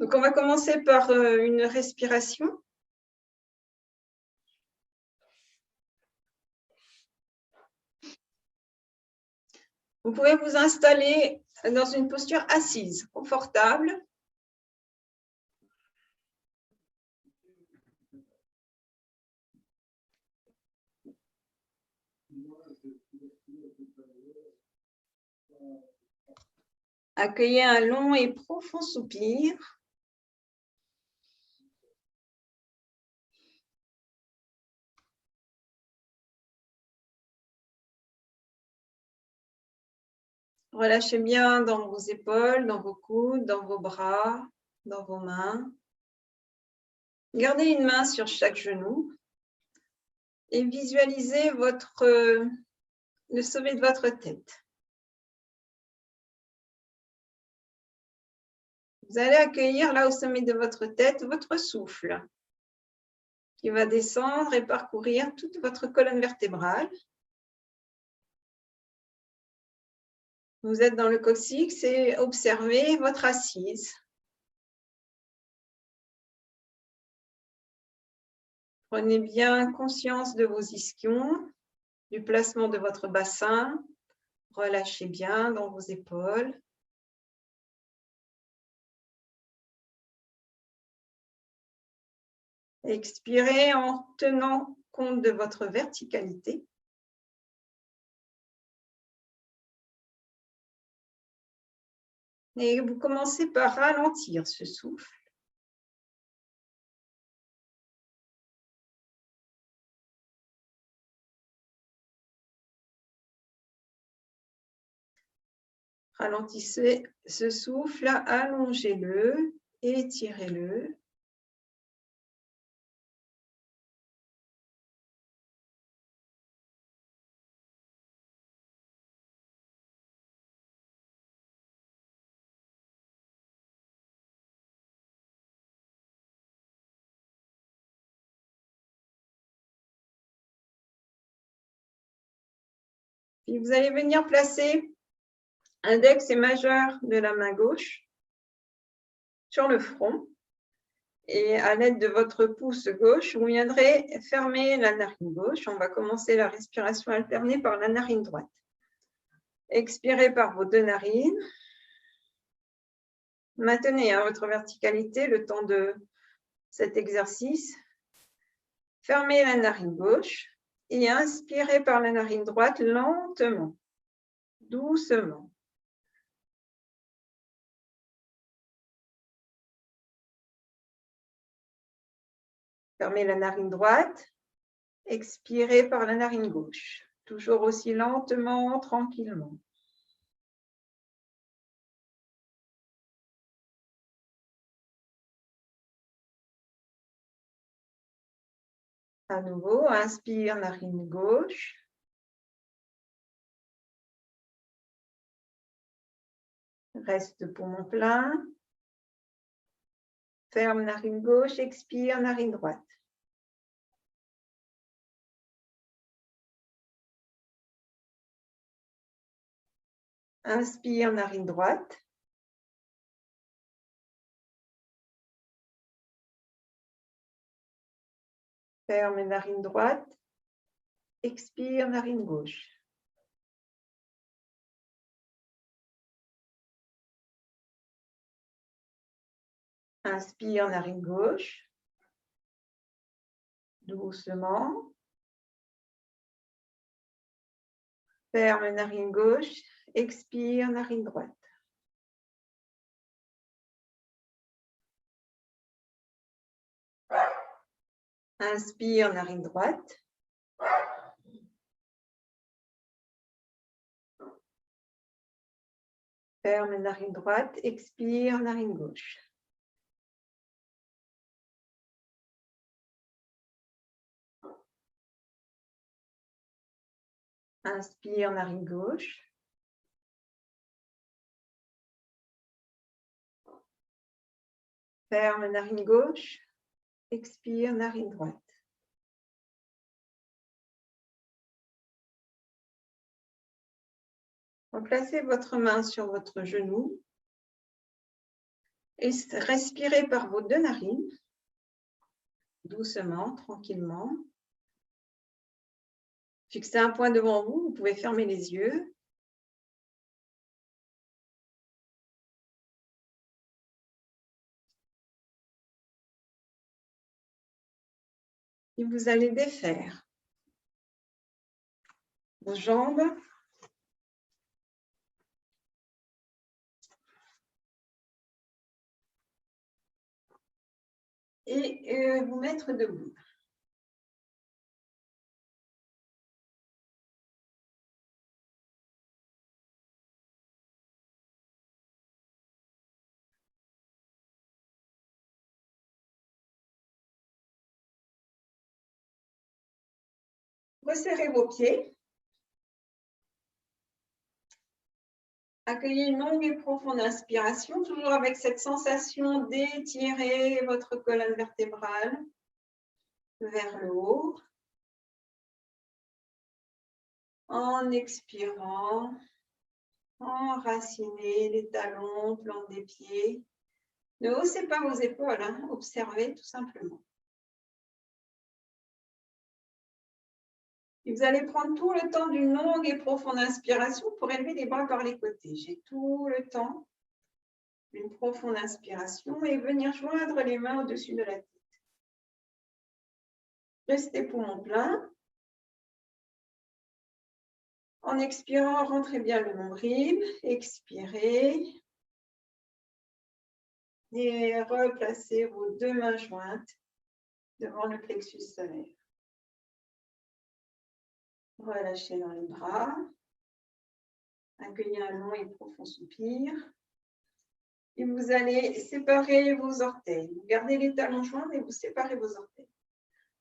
Donc, on va commencer par une respiration. Vous pouvez vous installer dans une posture assise, confortable. Accueillez un long et profond soupir. Relâchez bien dans vos épaules, dans vos coudes, dans vos bras, dans vos mains. Gardez une main sur chaque genou et visualisez le sommet de votre tête. Vous allez accueillir là au sommet de votre tête votre souffle qui va descendre et parcourir toute votre colonne vertébrale. Vous êtes dans le coccyx et observez votre assise. Prenez bien conscience de vos ischions, du placement de votre bassin. Relâchez bien dans vos épaules. Expirez en tenant compte de votre verticalité. Et vous commencez par ralentir ce souffle. Ralentissez ce souffle, allongez-le, étirez-le. Puis vous allez venir placer index et majeur de la main gauche sur le front. Et à l'aide de votre pouce gauche, vous viendrez fermer la narine gauche. On va commencer la respiration alternée par la narine droite. Expirez par vos deux narines. Maintenez votre verticalité le temps de cet exercice. Fermez la narine gauche et inspirez par la narine droite lentement, doucement. Fermez la narine droite, expirez par la narine gauche, toujours aussi lentement, tranquillement. À nouveau, inspire, narine gauche. Reste poumon plein. Ferme, narine gauche, expire, narine droite. Inspire, narine droite. Ferme, narine droite. Expire, narine gauche. Inspire, narine gauche. Doucement. Ferme, narine gauche. Expire, narine droite. Inspire, narine droite. Ferme, narine droite. Expire, narine gauche. Inspire, narine gauche. Ferme, narine gauche. Expire, narine droite. Placez votre main sur votre genou Et respirez par vos deux narines, doucement, tranquillement. Fixez un point devant vous, vous pouvez fermer les yeux. Et vous allez défaire vos jambes. Et vous mettre debout. Resserrez vos pieds. Accueillez une longue et profonde inspiration, toujours avec cette sensation d'étirer votre colonne vertébrale vers le haut. En expirant, enracinez les talons, plante des pieds. Ne haussez pas vos épaules, hein, observez tout simplement. Et vous allez prendre tout le temps d'une longue et profonde inspiration pour élever les bras par les côtés. J'ai tout le temps d'une profonde inspiration et venir joindre les mains au-dessus de la tête. Restez poumon plein. En expirant, rentrez bien le nombril. Expirez. Et replacez vos deux mains jointes devant le plexus solaire. Relâchez dans les bras. Accueillez un long et profond soupir. Et vous allez séparer vos orteils. Vous gardez les talons joints et vous séparez vos orteils.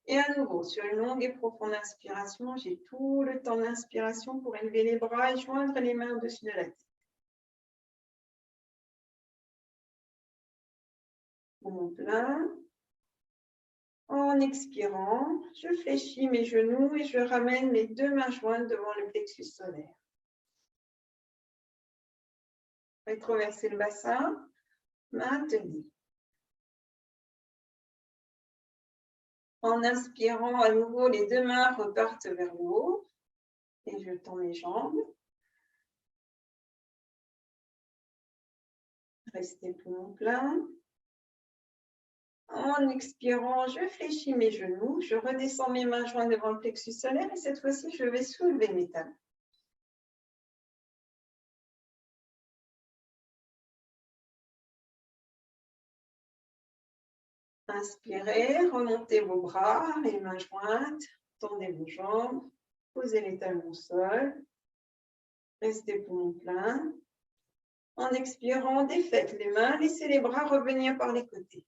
Et à nouveau, sur une longue et profonde inspiration, j'ai tout le temps d'inspiration pour élever les bras et joindre les mains au-dessus de la tête. Poumon plein. En expirant, je fléchis mes genoux et je ramène mes deux mains jointes devant le plexus solaire. Rétroversez le bassin, maintenez. En inspirant, à nouveau, les deux mains repartent vers le haut et je tends mes jambes. Restez poumon plein. En expirant, je fléchis mes genoux, je redescends mes mains jointes devant le plexus solaire et cette fois-ci, je vais soulever mes talons. Inspirez, remontez vos bras, les mains jointes, tendez vos jambes, posez les talons au sol, restez poumon plein. En expirant, défaites les mains, laissez les bras revenir par les côtés.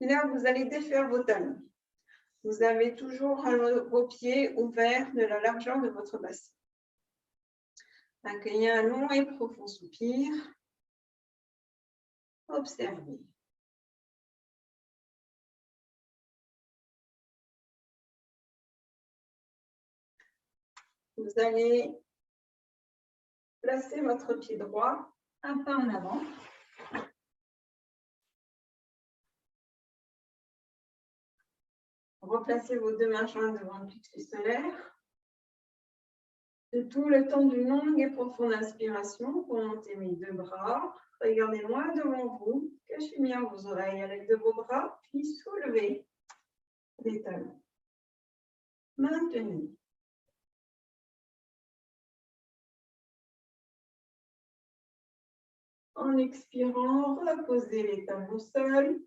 Là, vous allez défaire vos talons. Vous avez toujours vos pieds ouverts de la largeur de votre bassin. Accueillez un long et profond soupir. Observez. Vous allez placer votre pied droit un pas en avant. Replacez vos deux mains jointes devant le plexus solaire. De tout le temps d'une longue et profonde inspiration, remontez mes deux bras. Regardez loin devant vous. Cachez bien vos oreilles à l'aide de vos bras, puis soulevez les talons. Maintenez. En expirant, reposez les talons au sol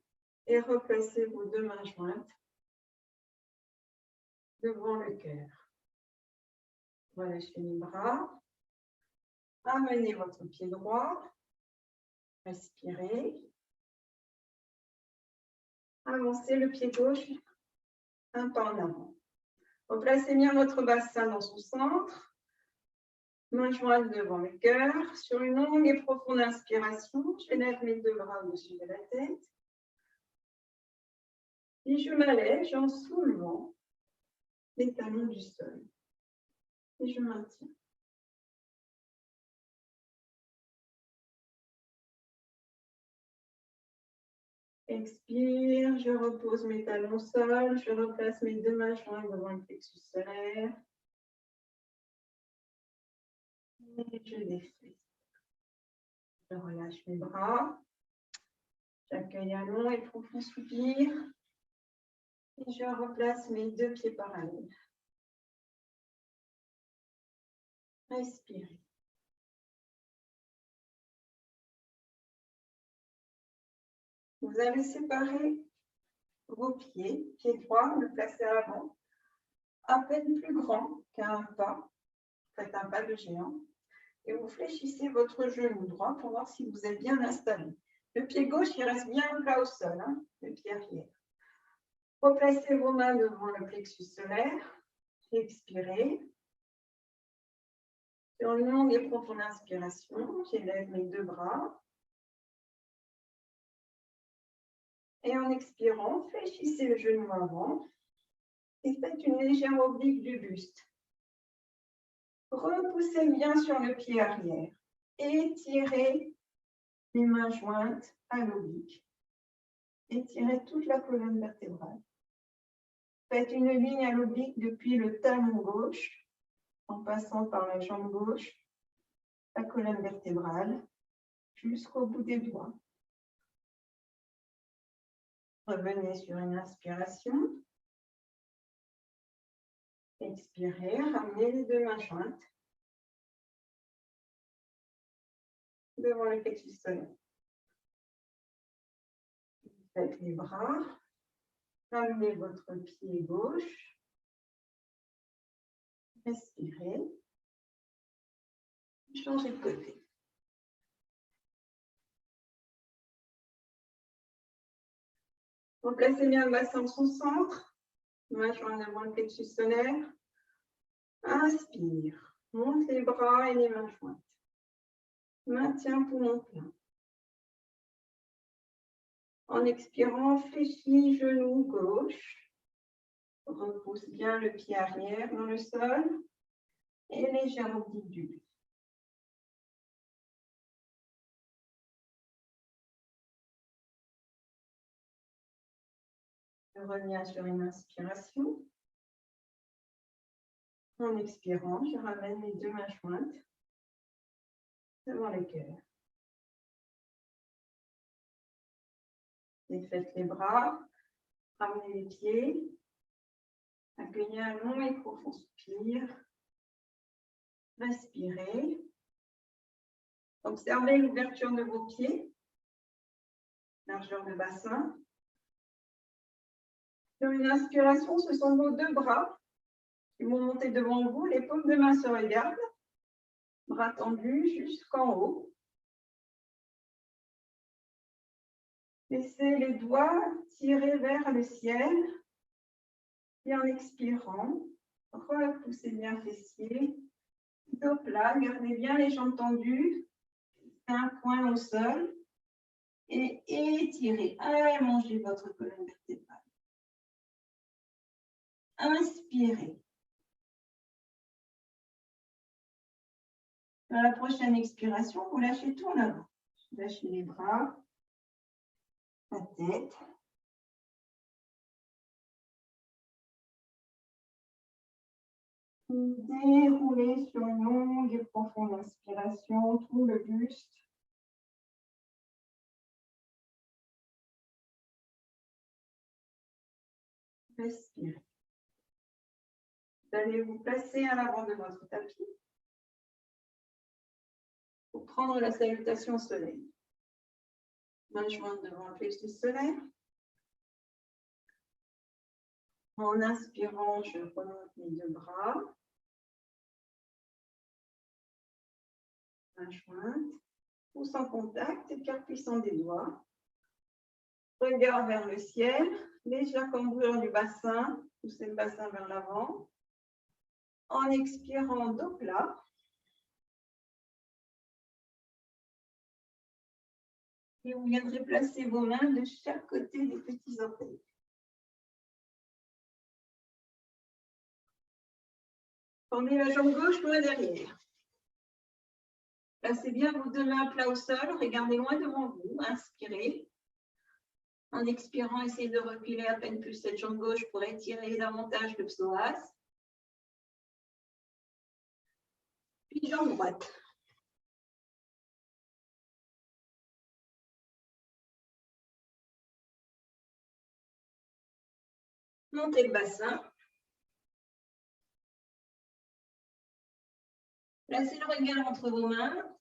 et replacez vos deux mains jointes devant le cœur. Relâchez les bras. Amenez votre pied droit. Respirez. Avancez le pied gauche un pas en avant. Replacez bien votre bassin dans son centre. Mains jointes devant le cœur. Sur une longue et profonde inspiration, j'élève mes deux bras au-dessus de la tête. Et je m'allège en soulevant les talons du sol. Et je maintiens. Expire, je repose mes talons au sol, je replace mes deux mains jointes devant le plexus solaire. Et je défais. Je relâche mes bras. J'accueille un long et profond soupir. Et je replace mes deux pieds parallèles. Respirez. Vous allez séparer vos pieds, pied droit, le placer à l'avant, à peine plus grand qu'un pas. Faites un pas de géant. Et vous fléchissez votre genou droit pour voir si vous êtes bien installé. Le pied gauche, il reste bien plat au sol, hein, le pied arrière. Replacez vos mains devant le plexus solaire. Expirez. Sur une longue et profonde inspiration, j'élève mes deux bras. Et en expirant, fléchissez le genou avant et faites une légère oblique du buste. Repoussez bien sur le pied arrière. Étirez les mains jointes à l'oblique. Étirez toute la colonne vertébrale. Faites une ligne à l'oblique depuis le talon gauche, en passant par la jambe gauche, la colonne vertébrale, jusqu'au bout des doigts. Revenez sur une inspiration. Expirez, ramenez les deux mains jointes devant le plexus solaire. Faites les bras. Ramenez votre pied gauche. Respirez. Changez de côté. Replacez bien le bassin en son centre. Main jointe devant le plexus solaire. Inspire. Monte les bras et les mains jointes. Maintien poumon plein. En expirant, fléchis genou gauche. Repousse bien le pied arrière dans le sol. Et légère oblique du buste. Je reviens sur une inspiration. En expirant, je ramène mes deux mains jointes devant le cœur. Et faites les bras, ramenez les pieds, accueillez un long et profond soupir. Respirez. Observez l'ouverture de vos pieds, largeur de bassin. Sur une inspiration, ce sont vos deux bras qui vont monter devant vous, les paumes de main se regardent, bras tendus jusqu'en haut. Laissez les doigts tirer vers le ciel. Et en expirant, repoussez bien fessier. Dos plat, gardez bien les jambes tendues. Un point au sol. Et étirez. Allongez votre colonne vertébrale. Inspirez. Dans la prochaine expiration, vous lâchez tout en avant. Lâchez les bras, la tête. Déroulez sur une longue et profonde inspiration tout le buste. Respirez. Vous allez vous placer à l'avant de votre tapis pour prendre la salutation au soleil. Main jointe devant le plexus solaire. En inspirant, je remonte mes deux bras. Main jointe. Pouce en contact, écart puissant des doigts. Regard vers le ciel. Légère cambrure du bassin. Poussez le bassin vers l'avant. En expirant, dos plat. Et vous viendrez placer vos mains de chaque côté des petits orteils. Formez la jambe gauche loin derrière. Placez bien vos deux mains plats au sol. Regardez loin devant vous. Inspirez. En expirant, essayez de reculer à peine plus cette jambe gauche pour étirer davantage le psoas. Puis jambe droite. Montez le bassin. Placez le regard entre vos mains.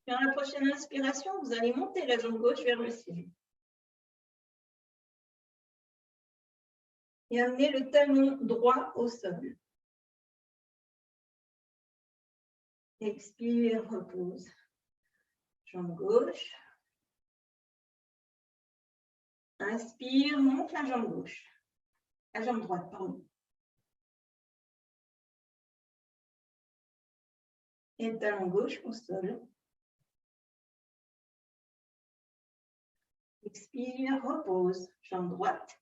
Sur la prochaine inspiration, vous allez monter la jambe gauche vers le ciel. Et amener le talon droit au sol. Expire, repose. Jambe gauche. Inspire, monte la jambe gauche. La jambe droite, pardon. Et le talon gauche au sol. Expire, repose. Jambe droite.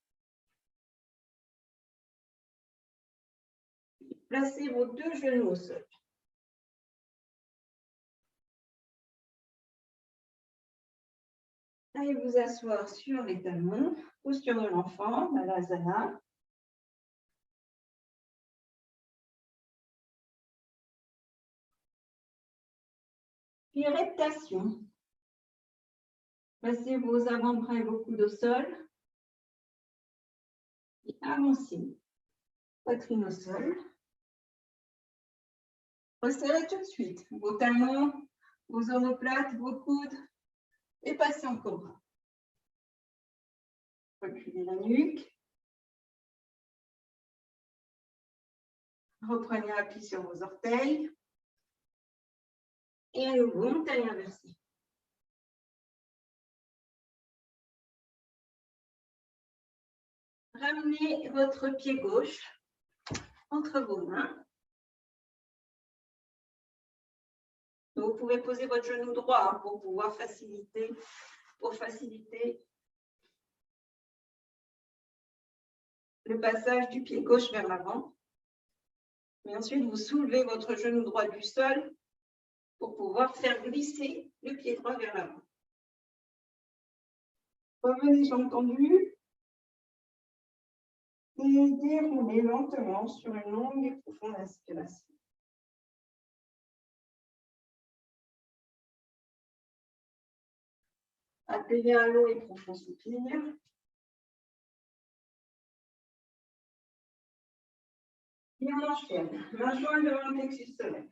Placez vos deux genoux au sol. Allez vous asseoir sur les talons, posture de l'enfant, Balasana. Puis reptation. Placez vos avant-bras et vos coudes au sol. Et avancez. Poitrine au sol. Resserrez tout de suite vos talons, vos omoplates, vos coudes. Et passez en cobra. Reculez la nuque. Reprenez appui sur vos orteils. Et à nouveau, montagne inversée. Ramenez votre pied gauche entre vos mains. Vous pouvez poser votre genou droit pour pouvoir faciliter le passage du pied gauche vers l'avant. Et ensuite, vous soulevez votre genou droit du sol pour pouvoir faire glisser le pied droit vers l'avant. Revenez jambes tendues et déroulez lentement sur une longue et profonde inspiration. Appelez un long et profond soupir. Et on enchaîne. Main jointe devant le plexus solaire.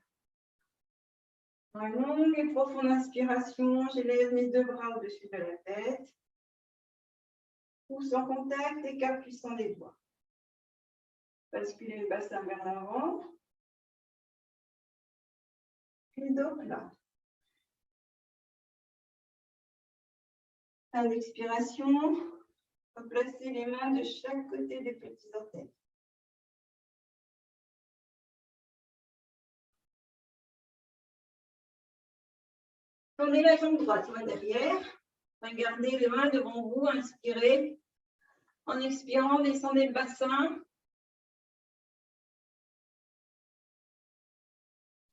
Une longue et profonde inspiration. J'élève mes deux bras au-dessus de la tête. Pouce en contact, écart puissant des doigts. Basculez le bassin vers l'avant. Puis dos plat. À l'expiration, replacez les mains de chaque côté des petits orteils. Tendez la jambe droite, main derrière. Regardez les mains devant vous, inspirez. En expirant, descendez le bassin.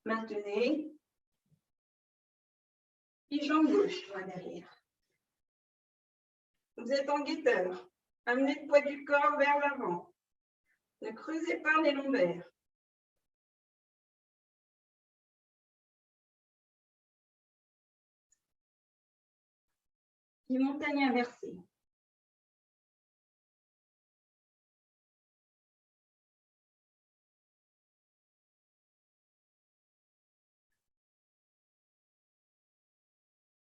Maintenez. Puis jambe gauche, main derrière. Vous êtes en guetteur. Amenez le poids du corps vers l'avant. Ne creusez pas les lombaires. Puis montagne inversée.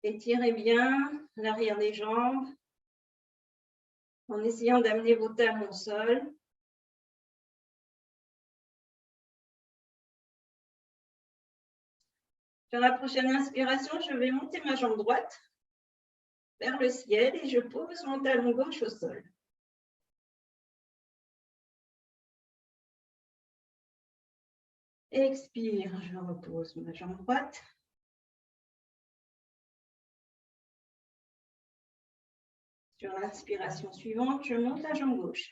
Étirez bien l'arrière des jambes en essayant d'amener vos talons au sol. Sur la prochaine inspiration, je vais monter ma jambe droite vers le ciel et je pose mon talon gauche au sol. Expire, je repose ma jambe droite. Sur l'inspiration suivante, je monte la jambe gauche.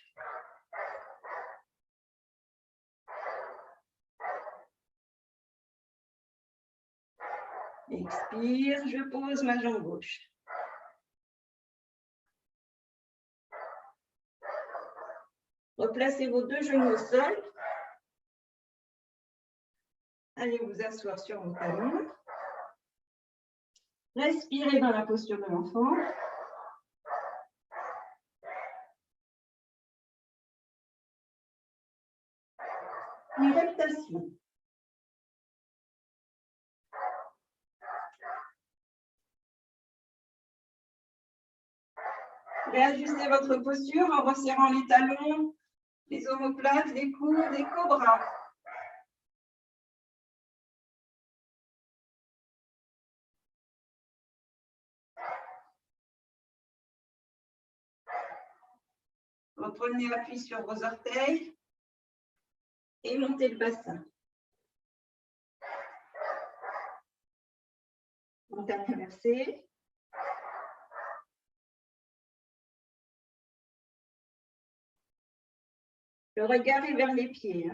Expire, je pose ma jambe gauche. Replacez vos deux genoux au sol. Allez vous asseoir sur vos talons. Respirez dans la posture de l'enfant. Érectation. Réajustez votre posture en resserrant les talons, les omoplates, les coudes, les cobras. Reprenez appui sur vos orteils et montez le bassin. Montagne inversée. Le regard est vers les pieds.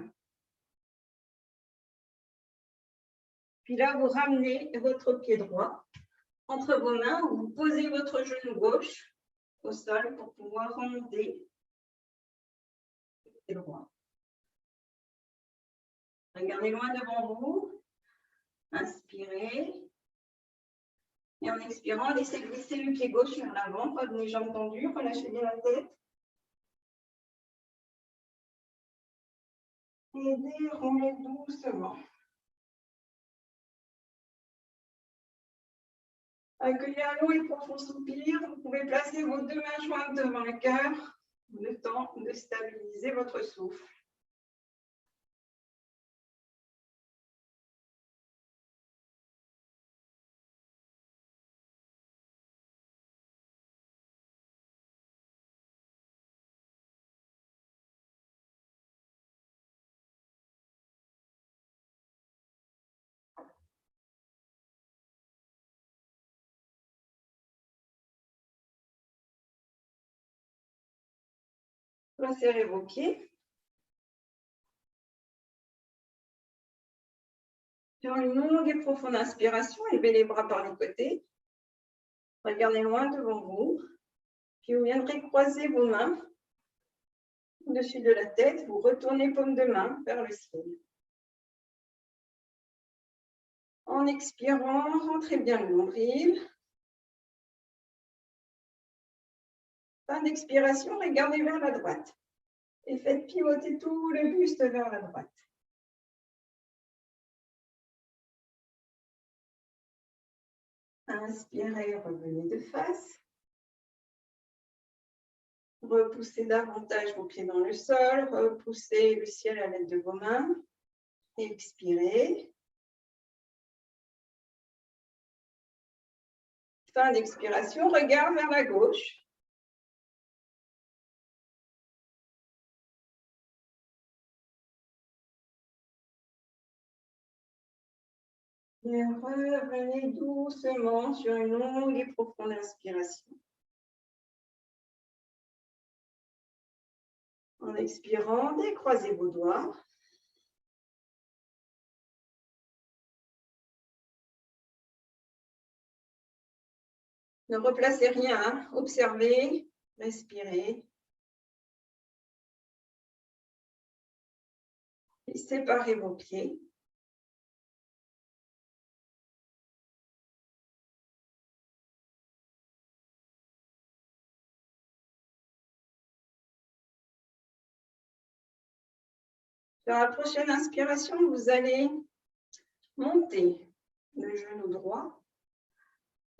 Puis là, vous ramenez votre pied droit entre vos mains, vous posez votre genou gauche au sol pour pouvoir remonter le pied droit. Regardez loin devant vous. Inspirez. Et en expirant, laissez glisser le pied gauche vers l'avant, pas de les jambes tendues, relâchez bien la tête. Et déroulez doucement. Accueillez un long et profond soupir. Vous pouvez placer vos deux mains jointes devant le cœur, le temps de stabiliser votre souffle. Resserrez vos pieds. Sur une longue et profonde inspiration, élevez les bras par les côtés. Regardez loin devant vous. Puis vous viendrez croiser vos mains au-dessus de la tête. Vous retournez paume de main vers le ciel. En expirant, rentrez bien le nombril. Fin d'expiration, regardez vers la droite. Et faites pivoter tout le buste vers la droite. Inspirez, revenez de face. Repoussez davantage vos pieds dans le sol. Repoussez le ciel à l'aide de vos mains. Expirez. Fin d'expiration, regard vers la gauche. Et revenez doucement sur une longue et profonde inspiration. En expirant, décroisez vos doigts. Ne replacez rien, hein. Observez, respirez. Et séparez vos pieds. Sur la prochaine inspiration, vous allez monter le genou droit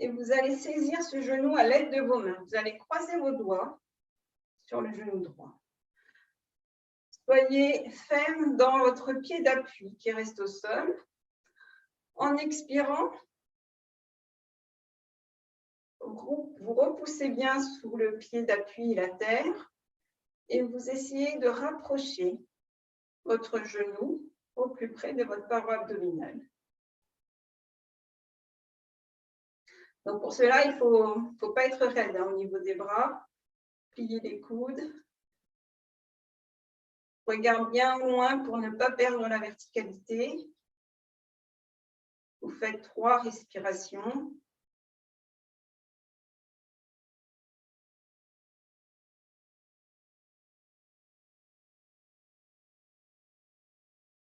et vous allez saisir ce genou à l'aide de vos mains. Vous allez croiser vos doigts sur le genou droit. Soyez ferme dans votre pied d'appui qui reste au sol. En expirant, vous repoussez bien sous le pied d'appui la terre et vous essayez de rapprocher votre genou au plus près de votre paroi abdominale. Donc pour cela, il ne faut pas être raide hein, au niveau des bras. Pliez les coudes. Regarde bien loin pour ne pas perdre la verticalité. Vous faites 3 respirations.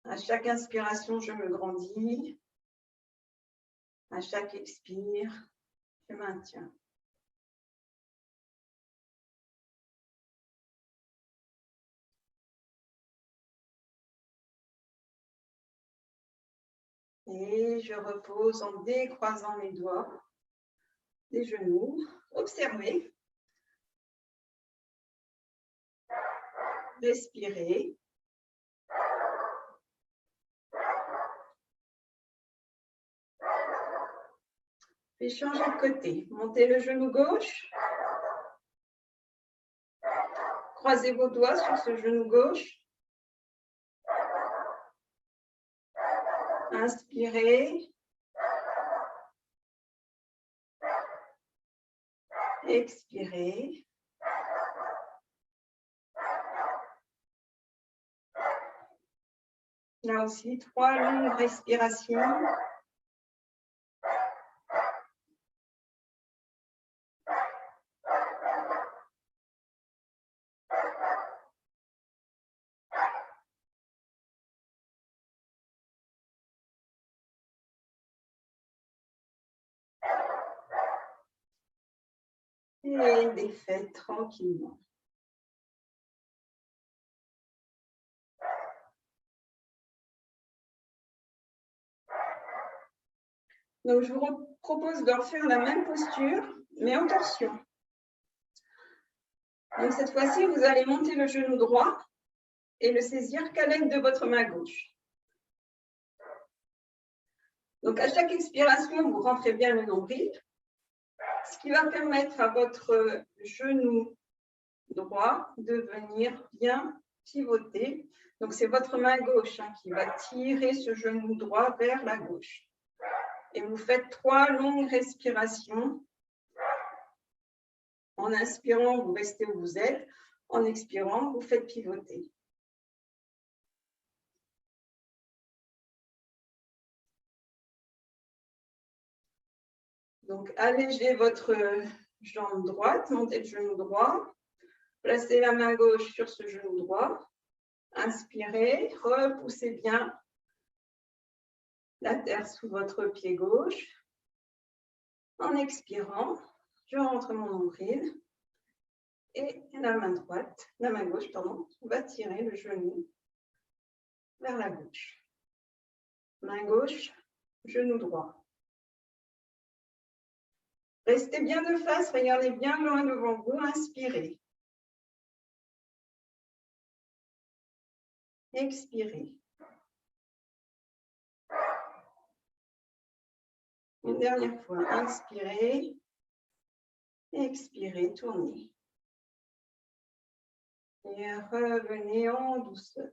À chaque inspiration, je me grandis. À chaque expire, je maintiens. Et je repose en décroisant mes doigts, les genoux. Observez. Respirez. Puis changez de côté. Montez le genou gauche. Croisez vos doigts sur ce genou gauche. Inspirez. Expirez. Là aussi, 3 longues respirations. Et défaites tranquillement. Donc, je vous propose de refaire la même posture, mais en torsion. Donc, cette fois-ci, vous allez monter le genou droit et le saisir qu'à l'aide de votre main gauche. Donc, à chaque expiration, vous rentrez bien le nombril, ce qui va permettre à votre genou droit de venir bien pivoter. Donc, c'est votre main gauche qui va tirer ce genou droit vers la gauche. Et vous faites 3 longues respirations. En inspirant, vous restez où vous êtes. En expirant, vous faites pivoter. Donc, allégez votre jambe droite, montez le genou droit. Placez la main gauche sur ce genou droit. Inspirez, repoussez bien la terre sous votre pied gauche. En expirant, je rentre mon nombril et la main gauche, va tirer le genou vers la gauche. Main gauche, genou droit. Restez bien de face, regardez bien loin devant vous, inspirez. Expirez. Une dernière fois, inspirez. Expirez, tournez. Et revenez en douceur.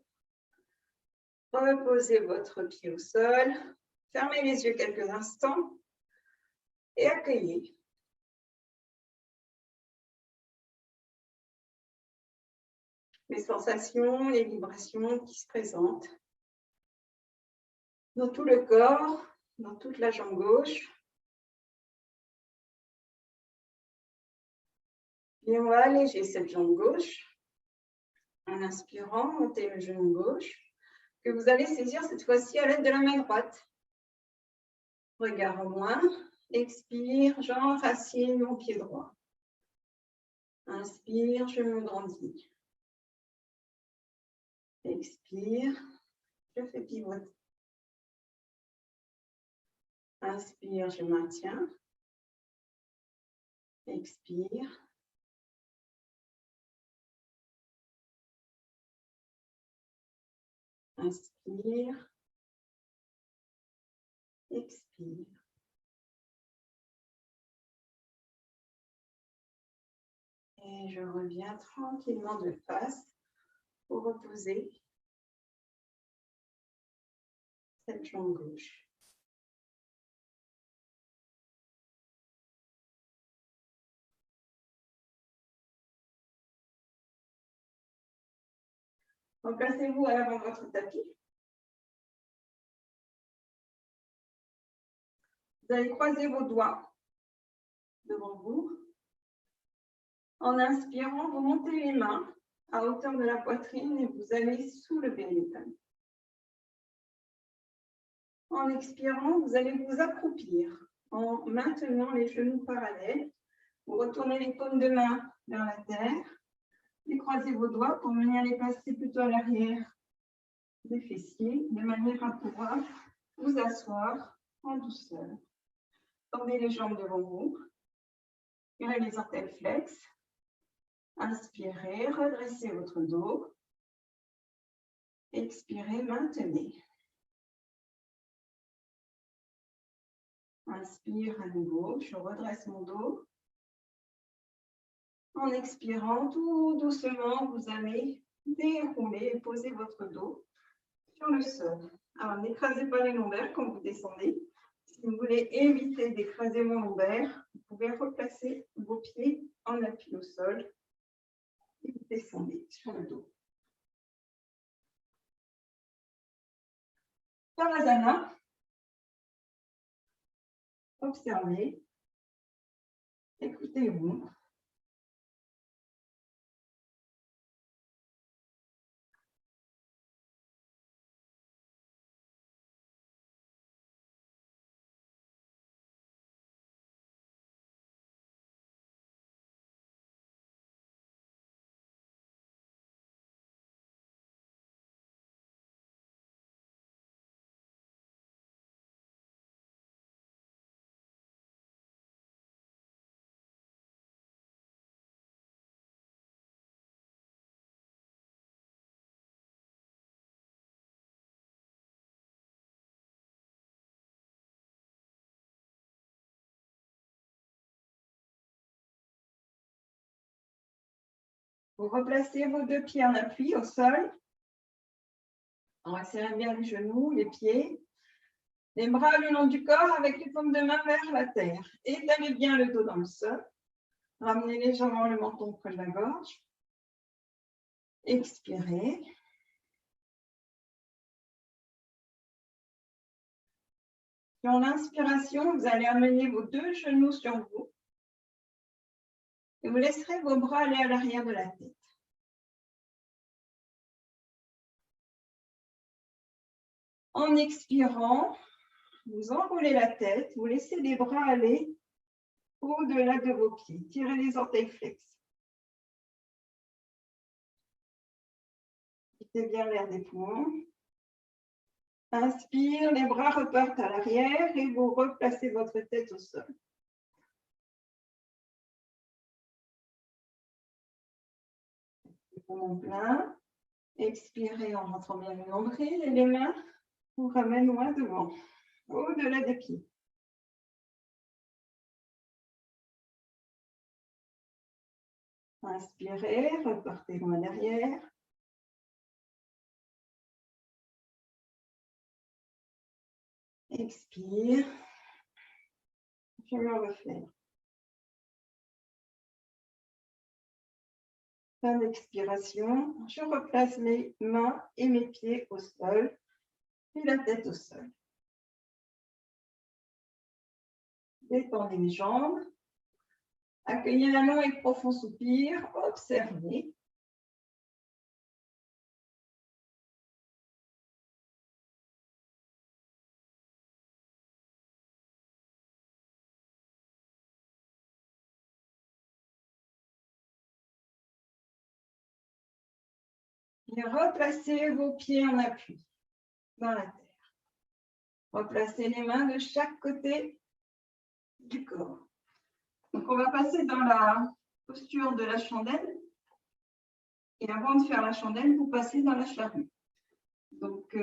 Reposez votre pied au sol. Fermez les yeux quelques instants et accueillez. Les sensations, les vibrations qui se présentent dans tout le corps, dans toute la jambe gauche. Et on va alléger cette jambe gauche en inspirant, montez le genou gauche que vous allez saisir cette fois-ci à l'aide de la main droite. Regard au loin, expire, j'enracine mon pied droit. Inspire, je me grandis. Expire, je fais pivoter. Inspire, je maintiens. Expire. Inspire. Expire. Et je reviens tranquillement de face pour reposer cette jambe gauche. Placez-vous à l'avant de votre tapis. Vous allez croiser vos doigts devant vous. En inspirant, vous montez les mains à hauteur de la poitrine et vous allez soulever les talons. En expirant, vous allez vous accroupir en maintenant les genoux parallèles. Vous retournez les paumes de main vers la terre. Et croisez vos doigts pour venir les passer plutôt à l'arrière des fessiers, de manière à pouvoir vous asseoir en douceur. Tendez les jambes devant vous. Tirez les orteils flex. Inspirez, redressez votre dos. Expirez, maintenez. Inspire à nouveau, je redresse mon dos. En expirant, tout doucement, vous allez dérouler et poser votre dos sur le sol. Alors, n'écrasez pas les lombaires quand vous descendez. Si vous voulez éviter d'écraser vos lombaires, vous pouvez replacer vos pieds en appui au sol et vous descendez sur le dos. Savasana. Observez. Écoutez-vous. Vous replacez vos deux pieds en appui au sol. On va serrer bien les genoux, les pieds. Les bras le long du corps avec les paumes de main vers la terre. Étalez bien le dos dans le sol. Ramenez légèrement le menton près de la gorge. Expirez. Sur l'inspiration, vous allez amener vos deux genoux sur vous. Et vous laisserez vos bras aller à l'arrière de la tête. En expirant, vous enroulez la tête, vous laissez les bras aller au-delà de vos pieds. Tirez les orteils flex. Quittez bien l'air des poumons. Inspire, les bras repartent à l'arrière et vous replacez votre tête au sol. Poumon plein. Expirez en rentrant bien le nombril et les mains vous ramènent loin devant, au-delà des pieds. Inspirez, repartez loin derrière. Expire. Je vais le refaire. Fin d'expiration. Je replace mes mains et mes pieds au sol et la tête au sol. Détendez les jambes. Accueillez un long et profond soupir. Observez. Et replacez vos pieds en appui dans la terre. Replacez les mains de chaque côté du corps. Donc, on va passer dans la posture de la chandelle. Et avant de faire la chandelle, vous passez dans la charrue. Donc,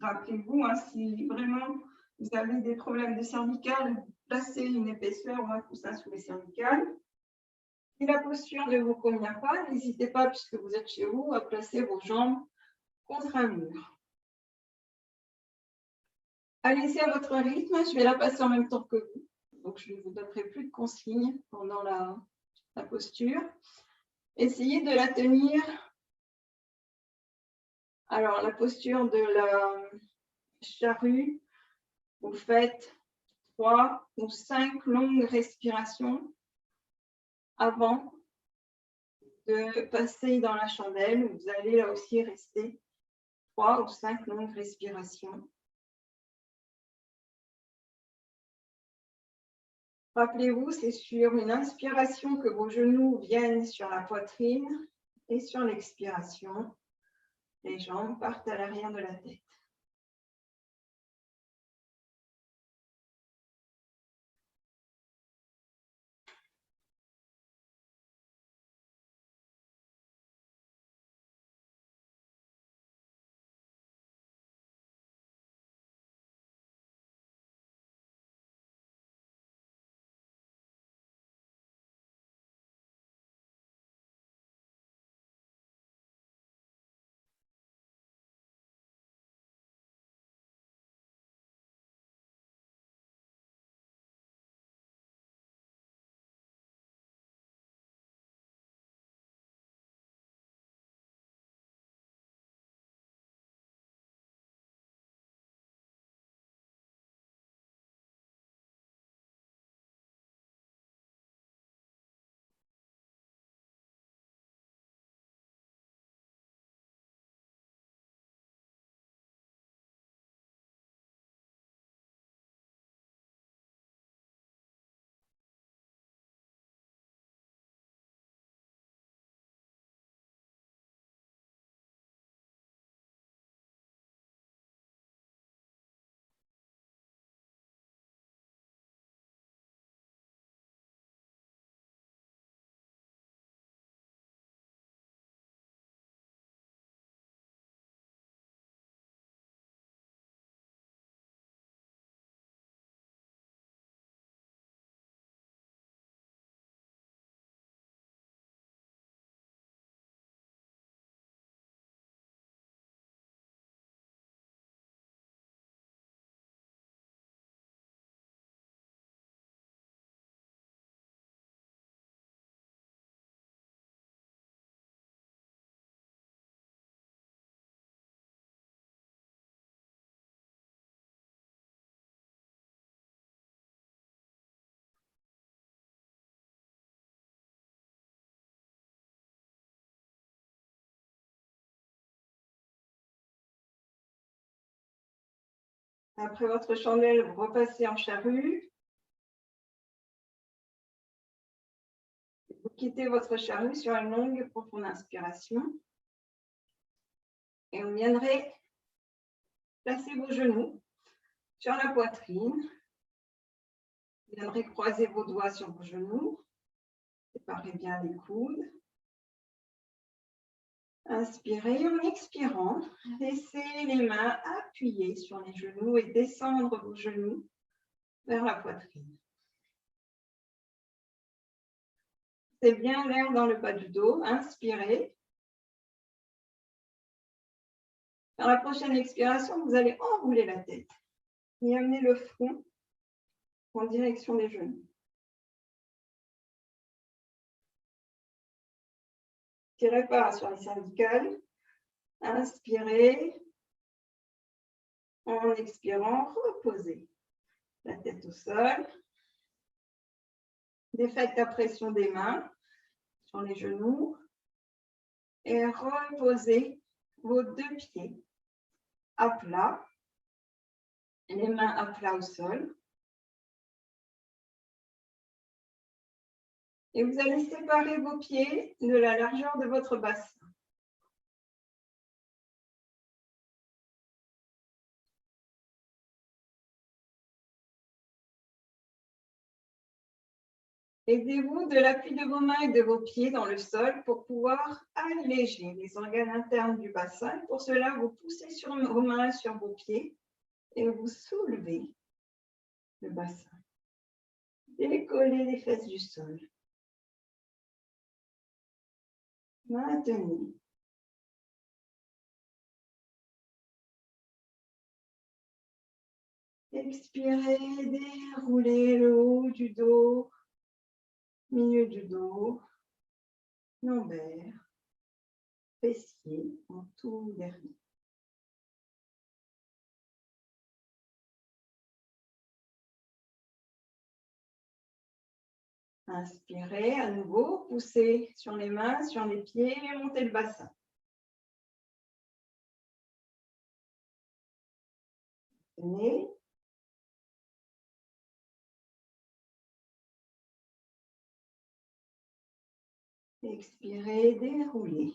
rappelez-vous, hein, si vraiment vous avez des problèmes de cervicales, placez une épaisseur ou un coussin sous les cervicales. Si la posture ne vous convient pas, n'hésitez pas, puisque vous êtes chez vous, à placer vos jambes contre un mur. Allez-y à votre rythme, je vais la passer en même temps que vous. Donc, je ne vous donnerai plus de consignes pendant la posture. Essayez de la tenir. Alors, la posture de la charrue, Vous faites 3 ou 5 longues respirations avant de passer dans la chandelle. Vous allez là aussi rester 3 ou 5 longues respirations. Rappelez-vous, c'est sur une inspiration que vos genoux viennent sur la poitrine et sur l'expiration, les jambes partent à l'arrière de la tête. Après votre chandelle, vous repassez en charrue. Vous quittez votre charrue sur une longue profonde inspiration. Et vous viendrez placer vos genoux sur la poitrine. Vous viendrez croiser vos doigts sur vos genoux. Séparez bien les coudes. Inspirez en expirant. Laissez les mains appuyées sur les genoux et descendre vos genoux vers la poitrine. C'est bien l'air dans le bas du dos. Inspirez. Dans la prochaine expiration, vous allez enrouler la tête et amener le front en direction des genoux. Tirez pas sur les cervicales. Inspirez. En expirant, reposez la tête au sol. Défaites la pression des mains sur les genoux et reposez vos deux pieds à plat, les mains à plat au sol. Et vous allez séparer vos pieds de la largeur de votre bassin. Aidez-vous de l'appui de vos mains et de vos pieds dans le sol pour pouvoir alléger les organes internes du bassin. Pour cela, vous poussez sur vos mains sur vos pieds et vous soulevez le bassin. Décollez les fesses du sol. Maintenez. Expirez, déroulez le haut du dos, milieu du dos, lombaire, fessier en tout dernier. Inspirez à nouveau, poussez sur les mains, sur les pieds et montez le bassin. Tenez. Expirez, déroulez.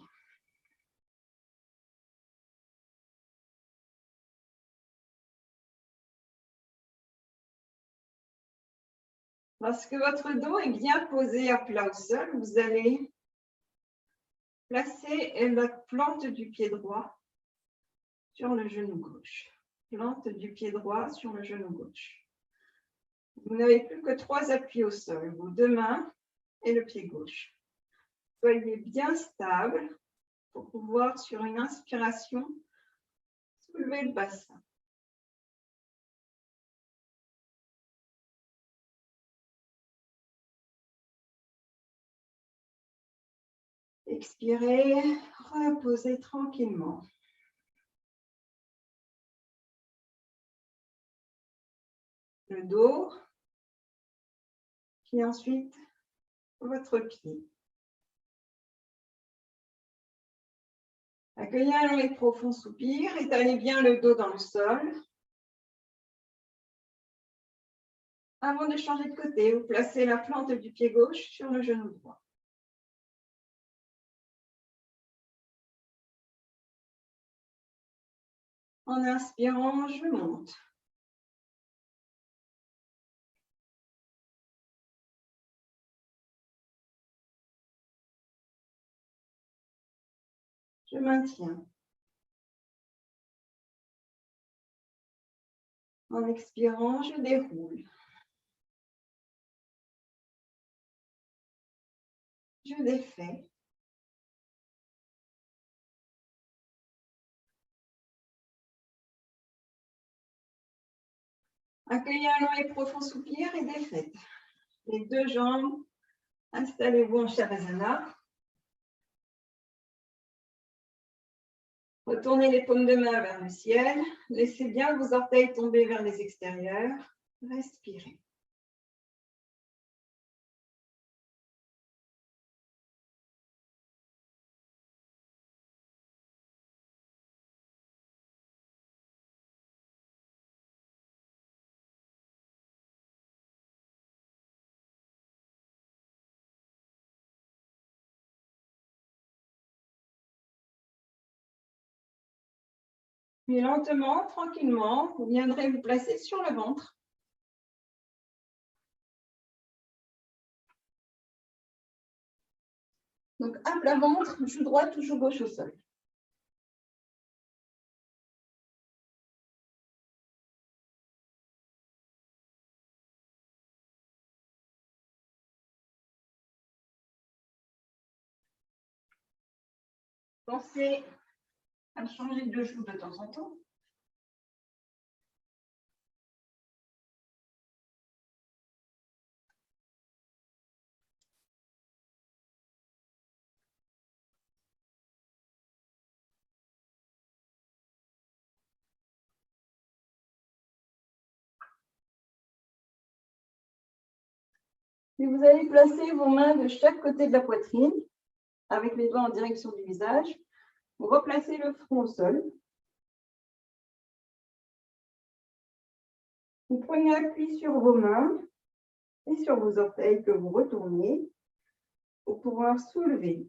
Lorsque votre dos est bien posé à plat au sol, vous allez placer la plante du pied droit sur le genou gauche. Plante du pied droit sur le genou gauche. Vous n'avez plus que 3 appuis au sol, vos 2 mains et le pied gauche. Soyez bien stable pour pouvoir, sur une inspiration, soulever le bassin. Expirez, reposez tranquillement. Le dos, puis ensuite votre pied. Accueillez un long et profond soupir, étalez bien le dos dans le sol. Avant de changer de côté, vous placez la plante du pied gauche sur le genou droit. En inspirant, je monte. Je maintiens. En expirant, je déroule. Je défais. Accueillez un long et profond soupir et défaites. Les 2 jambes, installez-vous en Shavasana. Retournez les paumes de main vers le ciel. Laissez bien vos orteils tomber vers les extérieurs. Respirez. Puis lentement, tranquillement, vous viendrez vous placer sur le ventre. Donc, à plat ventre, joue droite ou joue gauche au sol. Pensez à changer de joue de temps en temps. Puis vous allez placer vos mains de chaque côté de la poitrine, avec les doigts en direction du visage. Vous replacez le front au sol. Vous prenez appui sur vos mains et sur vos orteils que vous retournez pour pouvoir soulever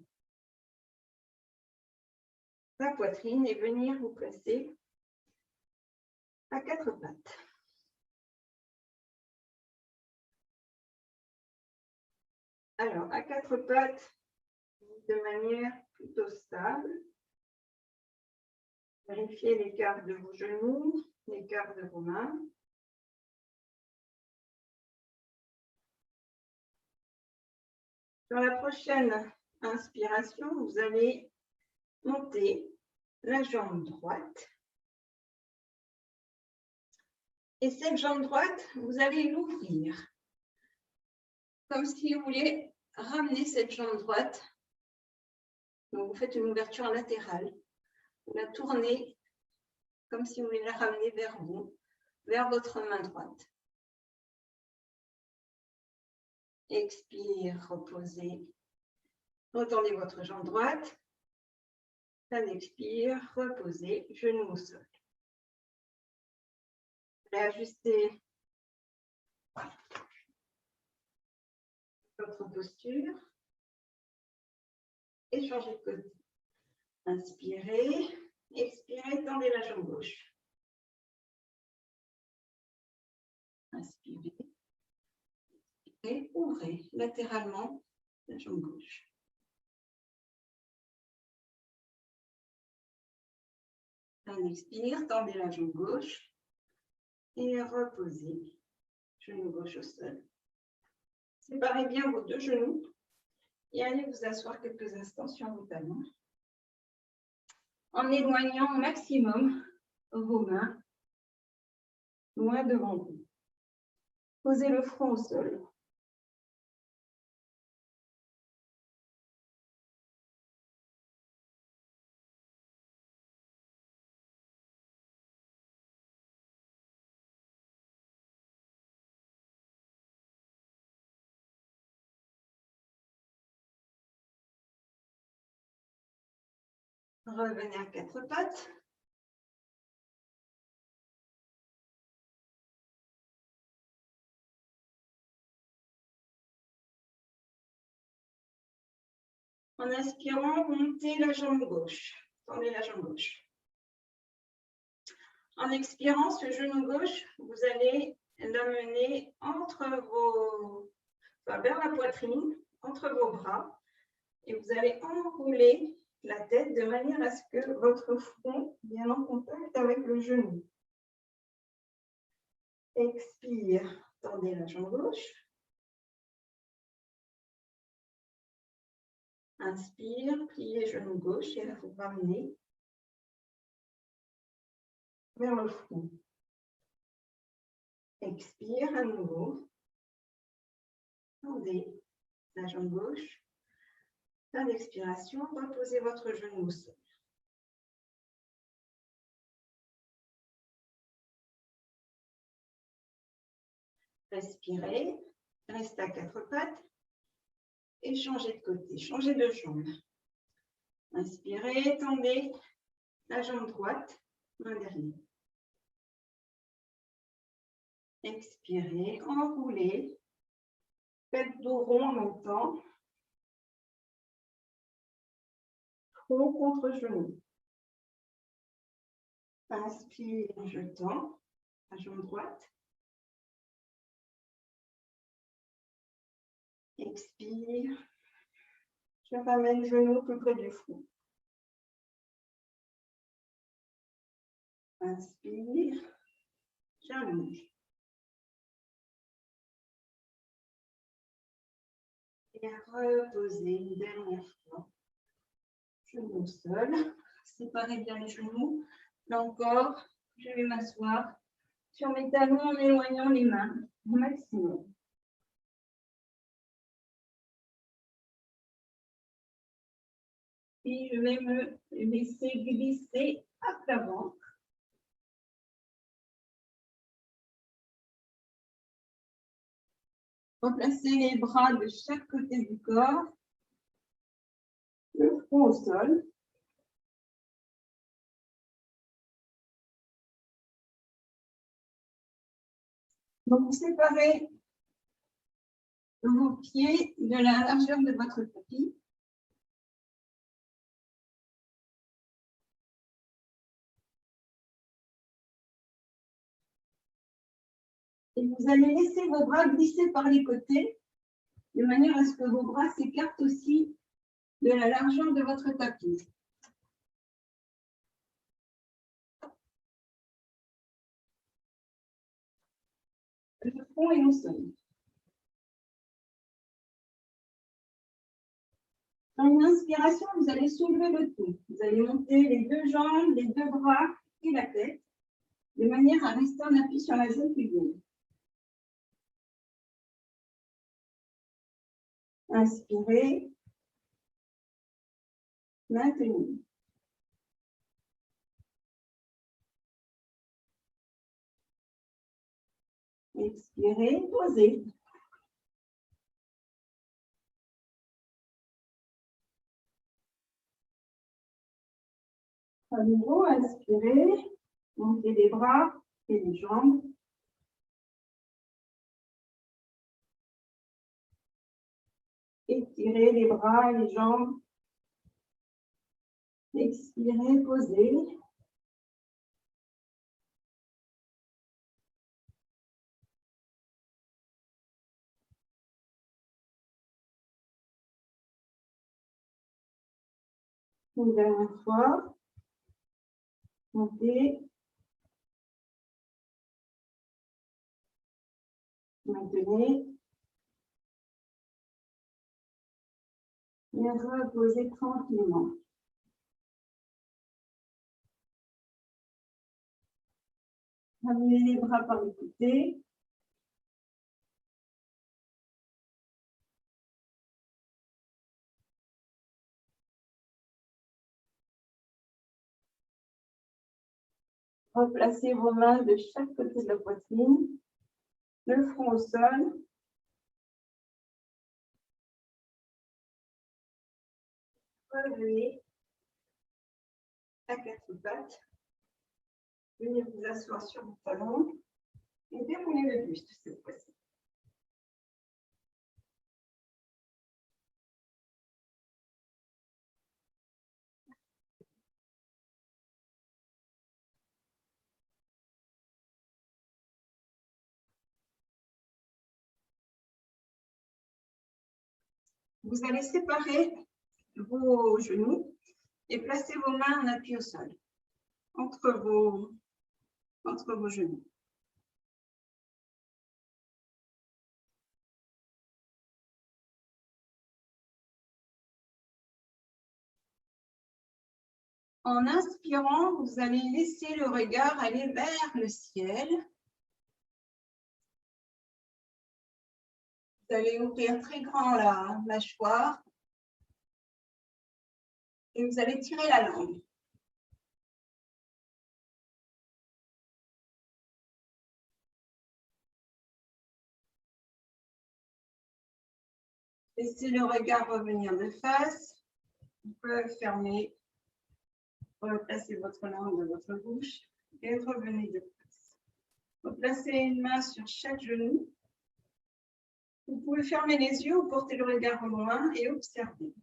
la poitrine et venir vous placer à 4 pattes. Alors, à 4 pattes, de manière plutôt stable. Vérifiez l'écart de vos genoux, l'écart de vos mains. Sur la prochaine inspiration, vous allez monter la jambe droite. Et cette jambe droite, vous allez l'ouvrir. Comme si vous vouliez ramener cette jambe droite. Donc, vous faites une ouverture latérale. Vous la tournez comme si vous voulez la ramener vers vous, vers votre main droite. Expire, reposez. Retendez votre jambe droite. Un expire, reposez, genou au sol. Réajustez votre posture et changez de côté. Inspirez, expirez, tendez la jambe gauche. Inspirez, et ouvrez latéralement la jambe gauche. On expire, tendez la jambe gauche et reposez, genou gauche au sol. Séparez bien vos deux genoux et allez vous asseoir quelques instants sur vos talons en éloignant au maximum vos mains loin devant vous. Posez le front au sol. Revenez à quatre pattes. En inspirant, montez la jambe gauche. Tendez la jambe gauche. En expirant, ce genou gauche, vous allez l'amener vers la poitrine, entre vos bras, et vous allez enrouler la tête de manière à ce que votre front vienne en contact avec le genou. Expire, tendez la jambe gauche. Inspire, pliez genou gauche et là, vous ramenez vers le front. Expire à nouveau. Tendez la jambe gauche. Fin d'expiration, reposez votre genou au sol. Respirez, restez à quatre pattes et changez de côté, changez de jambe. Inspirez, tendez la jambe droite, main derrière. Expirez, enroulez, faites dos rond en même temps. Front contre genou. Inspire, je tends la jambe droite. Expire, je ramène le genou plus près du front. Inspire, j'allonge. Et reposez une dernière fois. Genou au sol. Séparez bien les genoux. Là encore, je vais m'asseoir sur mes talons en éloignant les mains au maximum. Et je vais me laisser glisser à plat ventre. Replacez les bras de chaque côté du corps. Le front au sol. Donc, vous séparez vos pieds de la largeur de votre tapis. Et vous allez laisser vos bras glisser par les côtés, de manière à ce que vos bras s'écartent aussi de la largeur de votre tapis. Le front est au sol. Dans une inspiration, vous allez soulever le tout. Vous allez monter les deux jambes, les deux bras et la tête, de manière à rester en appui sur la zone pubille. Inspirez. Maintenez. Expirez, posez. À nouveau, inspirez, montez les bras et les jambes. Étirez les bras et les jambes. Expirez, posez. Une dernière fois. Montez. Maintenez. Et reposez tranquillement. Ramenez les bras par les côtés. Replacez vos mains de chaque côté de la poitrine, le front au sol. Revenez à quatre pattes. Venez vous asseoir sur vos talons et déroulez le buste cette fois-ci. Vous allez séparer vos genoux et placer vos mains en appui au sol, entre vos genoux. En inspirant, vous allez laisser le regard aller vers le ciel. Vous allez ouvrir très grand la mâchoire et vous allez tirer la langue. Laissez le regard revenir de face. Vous pouvez fermer, replacer votre langue dans votre bouche et revenez de face. Replacez une main sur chaque genou. Vous pouvez fermer les yeux ou porter le regard au loin et observer.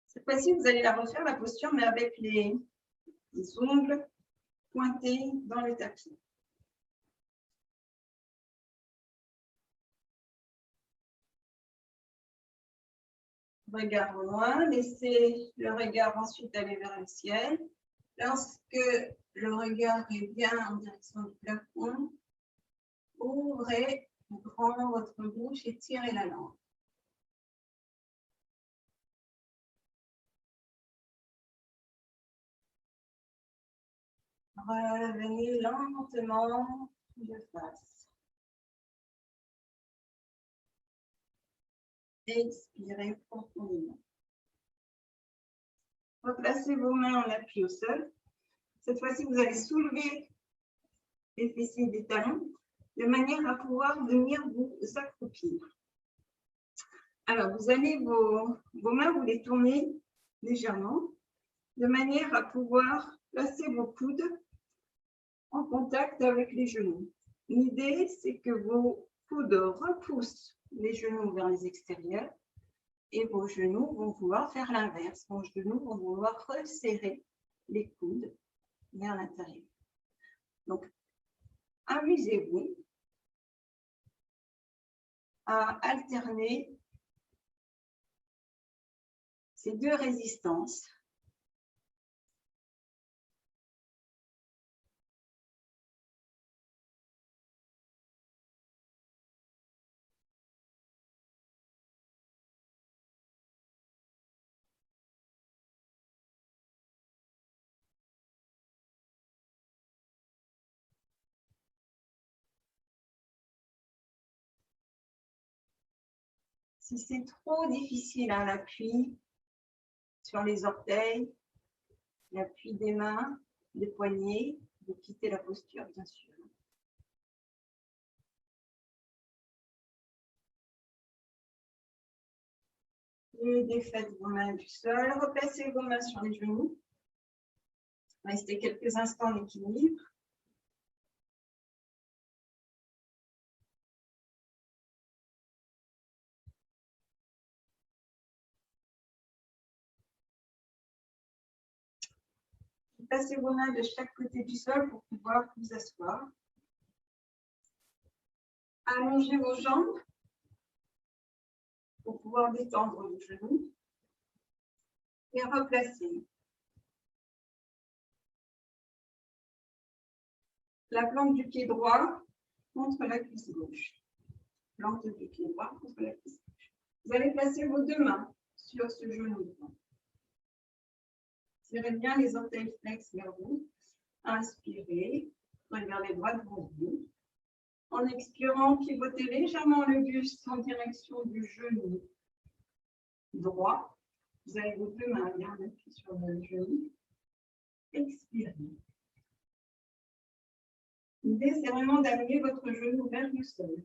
Cette fois-ci, vous allez la refaire, la posture, mais avec les ongles pointés dans le tapis. Regard au loin, laissez le regard ensuite aller vers le ciel. Lorsque le regard est bien en direction du plafond, ouvrez grand votre bouche et tirez la langue. Revenez lentement de face. Expirez profondément. Replacez vos mains en appui au sol. Cette fois-ci, vous allez soulever les fessiers des talons de manière à pouvoir venir vous accroupir. Alors, vous allez vos mains, vous les tournez légèrement de manière à pouvoir placer vos coudes en contact avec les genoux. L'idée, c'est que vos coudes repoussent les genoux vers les extérieurs et vos genoux vont vouloir faire l'inverse. Vos genoux vont vouloir resserrer les coudes vers l'intérieur. Donc, amusez-vous à alterner ces deux résistances. Si c'est trop difficile à l'appui sur les orteils, l'appui des mains, des poignets, vous quittez la posture, bien sûr. Et défaites vos mains du sol. Replacez vos mains sur les genoux. Restez quelques instants en équilibre. Passez vos mains de chaque côté du sol pour pouvoir vous asseoir. Allongez vos jambes pour pouvoir détendre le genou. Et replacez la plante du pied droit contre la cuisse gauche. Plante du pied droit contre la cuisse gauche. Vous allez placer vos deux mains sur ce genou droit. Tirez bien les orteils flex vers vous. Inspirez, regardez droit devant vous. En expirant, pivotez légèrement le buste en direction du genou droit. Vous avez vos deux mains bien appuyées sur le genou. Expirez. L'idée, c'est vraiment d'amener votre genou vers le sol.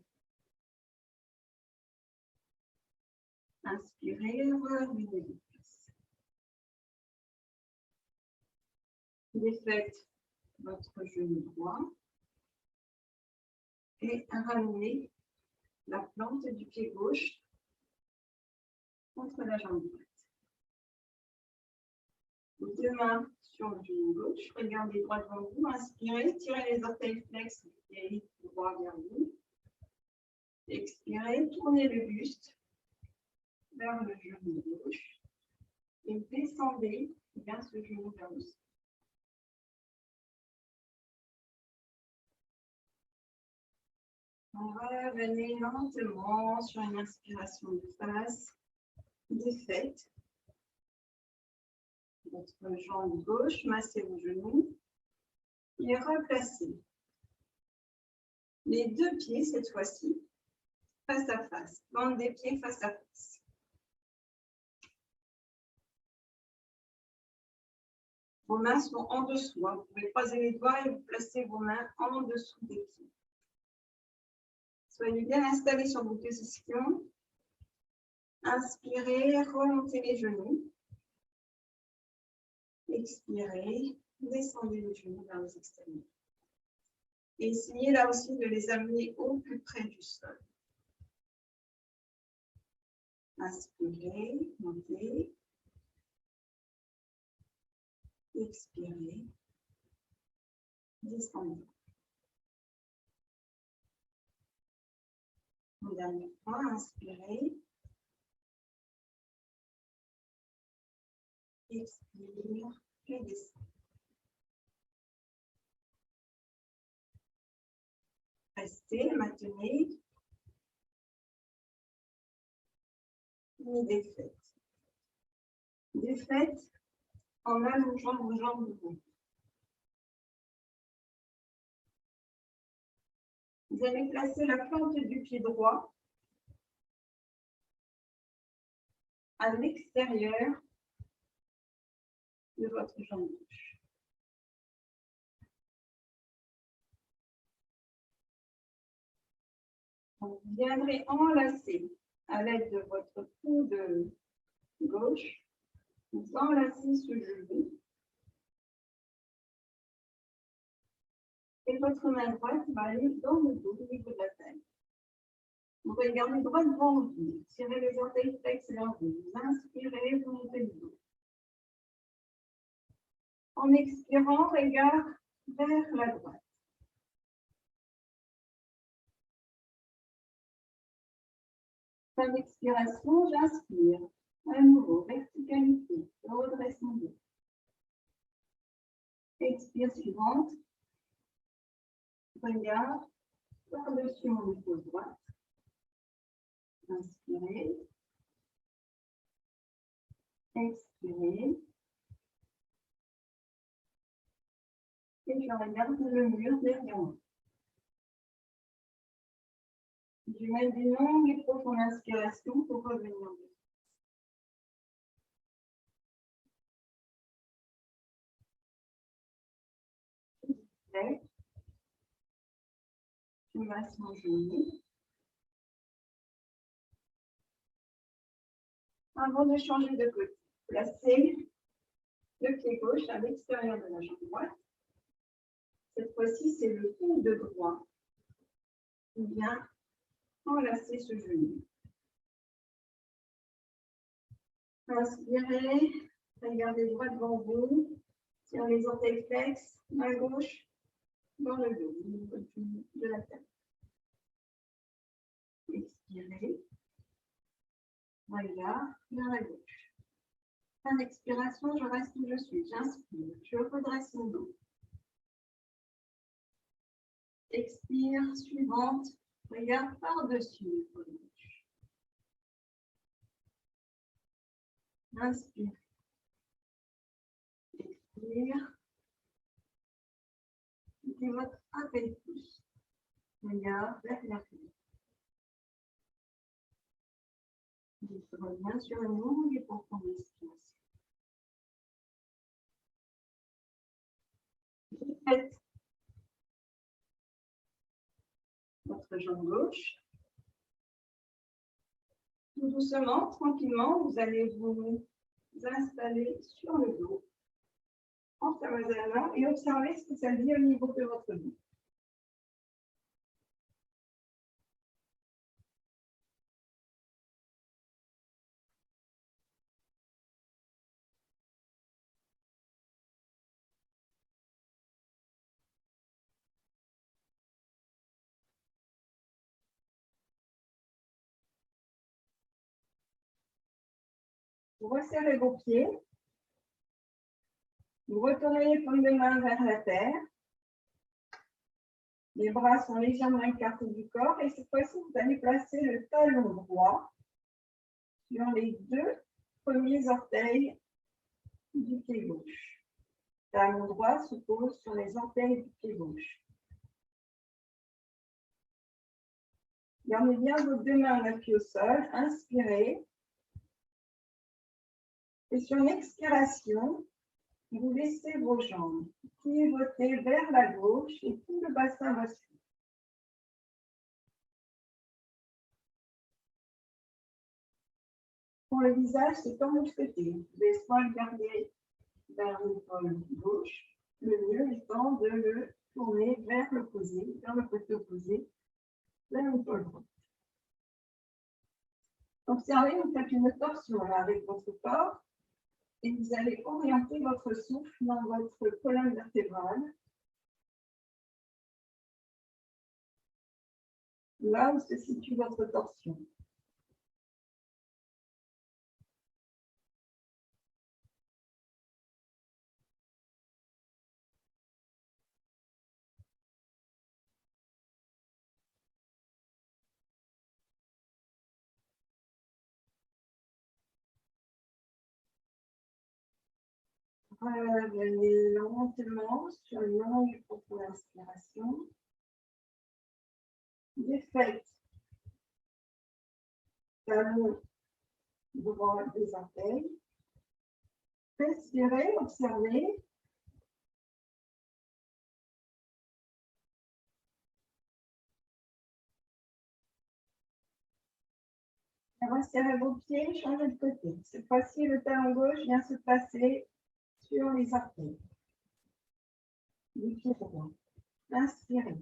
Inspirez, revenez de place. Défaites votre genou droit et ramenez la plante du pied gauche contre la jambe droite. Vos deux mains sur le genou gauche, regardez droit devant vous, inspirez, tirez les orteils flex du pied droit vers vous. Expirez, tournez le buste vers le genou gauche et descendez bien ce genou vers le sol. Revenez lentement sur une inspiration de face, défaite. Votre jambe gauche, massez vos genoux et replacez les deux pieds cette fois-ci face à face. Plante des pieds face à face. Vos mains sont en dessous. Vous pouvez croiser les doigts et vous placez vos mains en dessous des pieds. Soyez bien installés sur vos positions. Inspirez, remontez les genoux. Expirez, descendez les genoux vers les extrémités. Et essayez là aussi de les amener au plus près du sol. Inspirez, montez. Expirez, descendez. Une dernière fois, inspirez. Expire et descend. Restez, maintenez. Et défaites. Défaites en allongeant vos jambes devant. Vous allez placer la plante du pied droit à l'extérieur de votre jambe gauche. Vous viendrez enlacer à l'aide de votre coude gauche, vous enlacez ce genou et votre main droite va aller dans le dos au niveau de la taille. Vous regardez droit devant vous, tirez les orteils flex vers vous, vous inspirez, vous montez le dos. En expirant, regard vers la droite. Fin d'expiration, j'inspire. À nouveau, verticalité, redressement. Expire suivante. Regard par-dessus mon épaule droite. Inspirez. Expirez. Et je regarde le mur derrière moi. Je mets une longue et profonde inspiration pour revenir. Je masse mon genou. Avant de changer de côté, placez le pied gauche à l'extérieur de la jambe droite. Cette fois-ci, c'est le coude droit qui vient enlacer ce genou. Inspirez, regardez droit devant vous, sur les orteils flex, main gauche dans le dos, au niveau de la tête. Expirez, regard vers la gauche. Fin d'expiration, je reste où je suis. J'inspire, je redresse mon dos. Expire, suivante, regard par-dessus l'épaule gauche. Inspire. Expire. Mettez votre appétit. Regard vers l'arrière. Je reviens sur une longue et profonde respiration. Faites votre jambe gauche. Tout doucement, tranquillement, vous allez vous installer sur le dos en savasana et observez ce que ça dit au niveau de votre dos. Vous resserrez vos pieds. Vous retournez les paumes de main vers la terre. Les bras sont légèrement écartés du corps et cette fois-ci, vous allez placer le talon droit sur les deux premiers orteils du pied gauche. Le talon droit se pose sur les orteils du pied gauche. Gardez bien vos deux mains en appui au sol. Inspirez. Et sur une expiration, vous laissez vos jambes pivoter vers la gauche et tout le bassin va suivre. Pour le visage, c'est comme vous souhaitez. Vous pouvez soit le garder vers l'épaule gauche, le mieux étant de le tourner vers l'opposé, vers le côté opposé, vers l'épaule droite. Observez, vous faites une torsion avec votre corps et vous allez orienter votre souffle dans votre colonne vertébrale. Là où se situe votre torsion. Revenez lentement sur une longue et profonde inspiration. Défaites talon droit des orteils. Respirez, observez. Resserrez vos pieds, changez de côté. Cette fois-ci, le talon gauche vient se placer sur les orteils. Les pieds droits. Inspirez.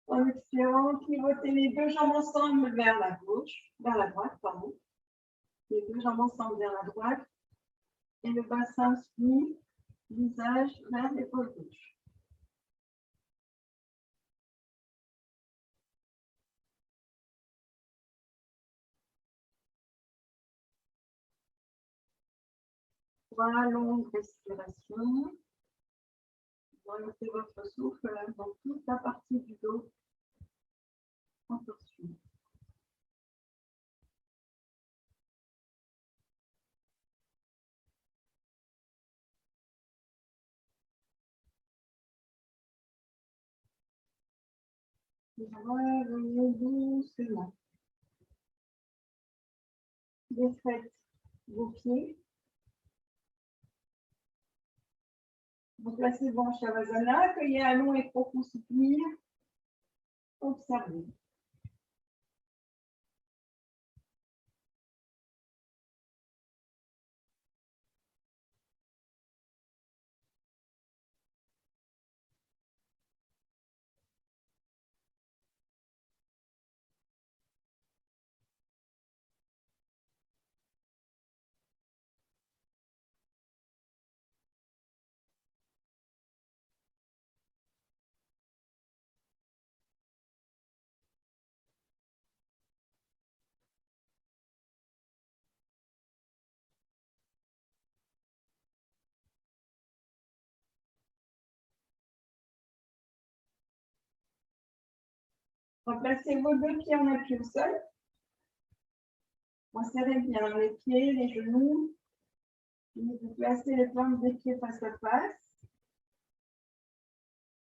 En expirant, pivotez les deux jambes ensemble vers la gauche, vers la droite, pardon. Les deux jambes ensemble vers la droite. Et le bassin suit, visage vers l'épaule gauche. Trois longues respirations. Remontez votre souffle dans toute la partie du dos en torsion. Revenez doucement. Défaites vos pieds. Vous placez dans Shavasana, accueillez un long et profond soupir. Observez. Replacez vos deux pieds en appui au sol. Resserrez bien les pieds, les genoux. Vous placez les plantes des pieds face à face.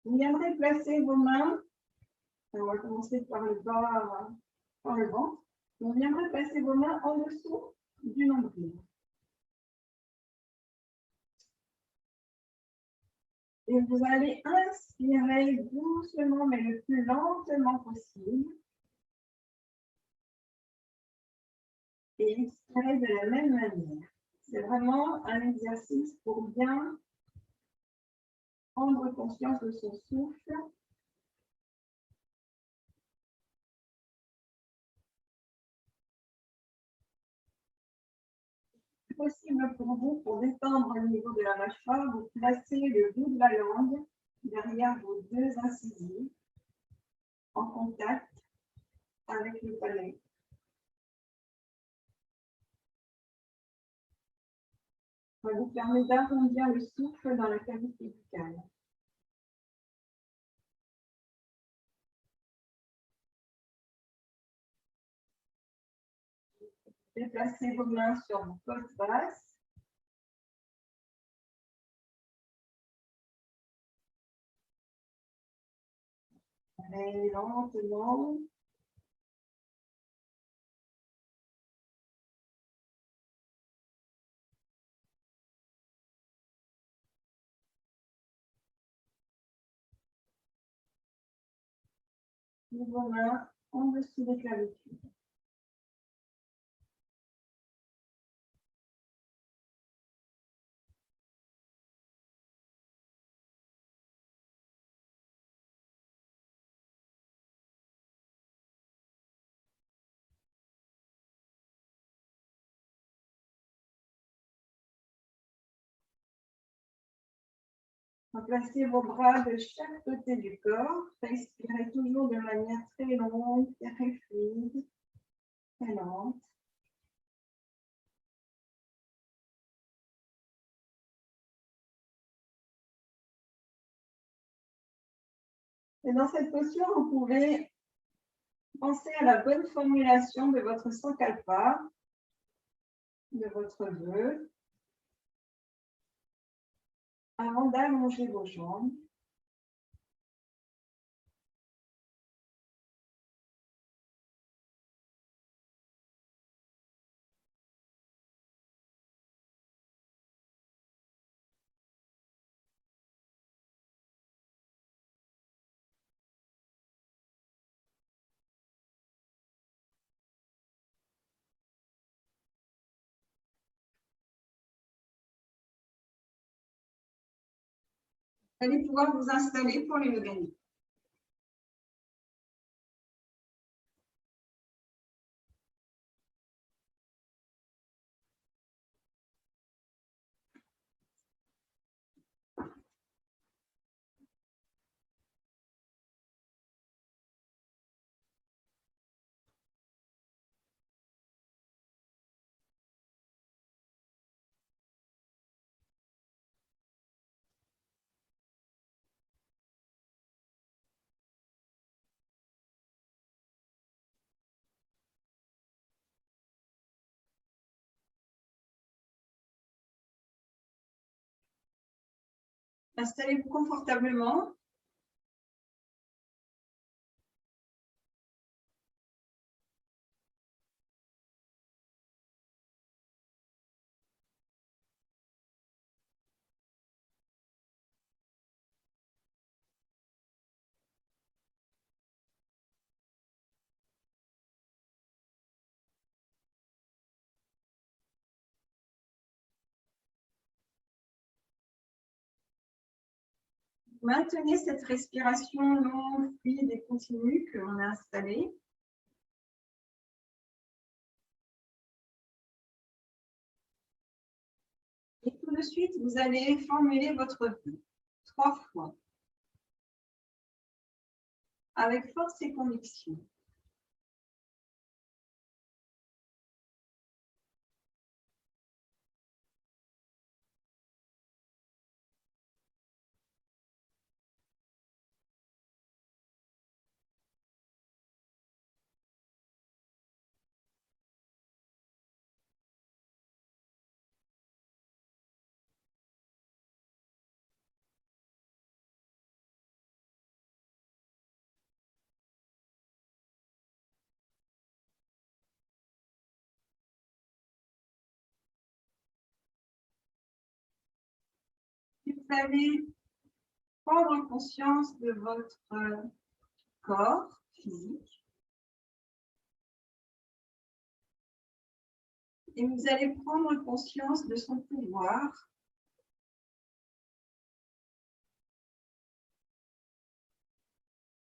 Vous viendrez placer vos mains. On va commencer par le bas, par le ventre. Vous viendrez placer vos mains en dessous du nombril. Et vous allez inspirer doucement, mais le plus lentement possible. Et expirer de la même manière. C'est vraiment un exercice pour bien prendre conscience de son souffle. C'est possible pour vous, pour détendre le niveau de la mâchoire, vous placez le bout de la langue derrière vos deux incisives en contact avec le palais. Ça vous permet d'arrondir le souffle dans la cavité buccale. Déplacez vos mains sur vos côtes basses. Allez lentement. Vos mains en dessous des clavicules. Placez vos bras de chaque côté du corps. Respirez toujours de manière très longue, très fluide, très lente. Et dans cette posture, vous pouvez penser à la bonne formulation de votre sankalpa, de votre vœu, avant d'allonger vos jambes. Vous allez pouvoir vous installer pour les Yoganidra. Installez-vous confortablement. Maintenez cette respiration longue, fluide et continue que l'on a installée. Et tout de suite, vous allez formuler votre vœu 3 fois, avec force et conviction. allez prendre conscience de votre corps physique et vous allez prendre conscience de son pouvoir.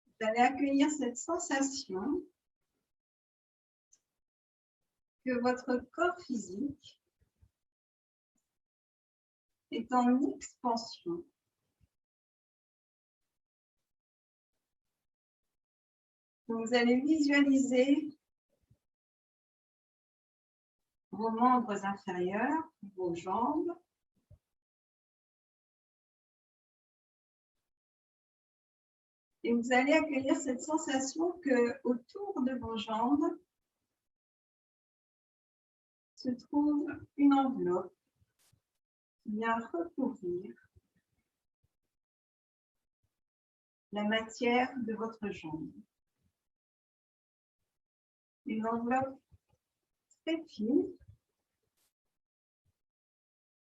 Vous allez accueillir cette sensation que votre corps physique est en expansion. Vous allez visualiser vos membres inférieurs, vos jambes, et vous allez accueillir cette sensation que autour de vos jambes se trouve une enveloppe qui vient recouvrir la matière de votre jambe. Une enveloppe très fine.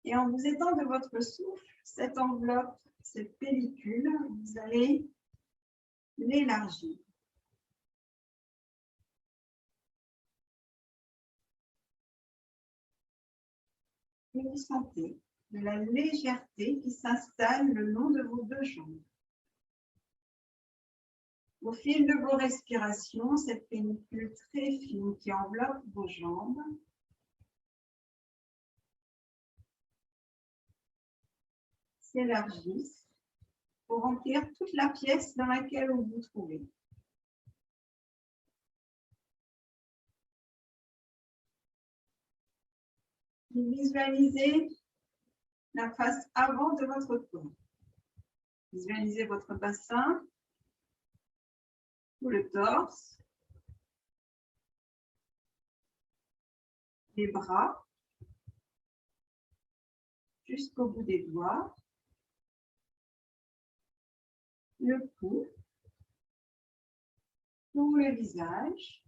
Et en vous aidant de votre souffle, cette enveloppe, cette pellicule, vous allez l'élargir. Et vous sentez de la légèreté qui s'installe le long de vos deux jambes. Au fil de vos respirations, cette pellicule très fine qui enveloppe vos jambes s'élargissent pour remplir toute la pièce dans laquelle vous vous trouvez. Visualisez la face avant de votre corps. Visualisez votre bassin, tout le torse, les bras, jusqu'au bout des doigts, le cou, tout le visage,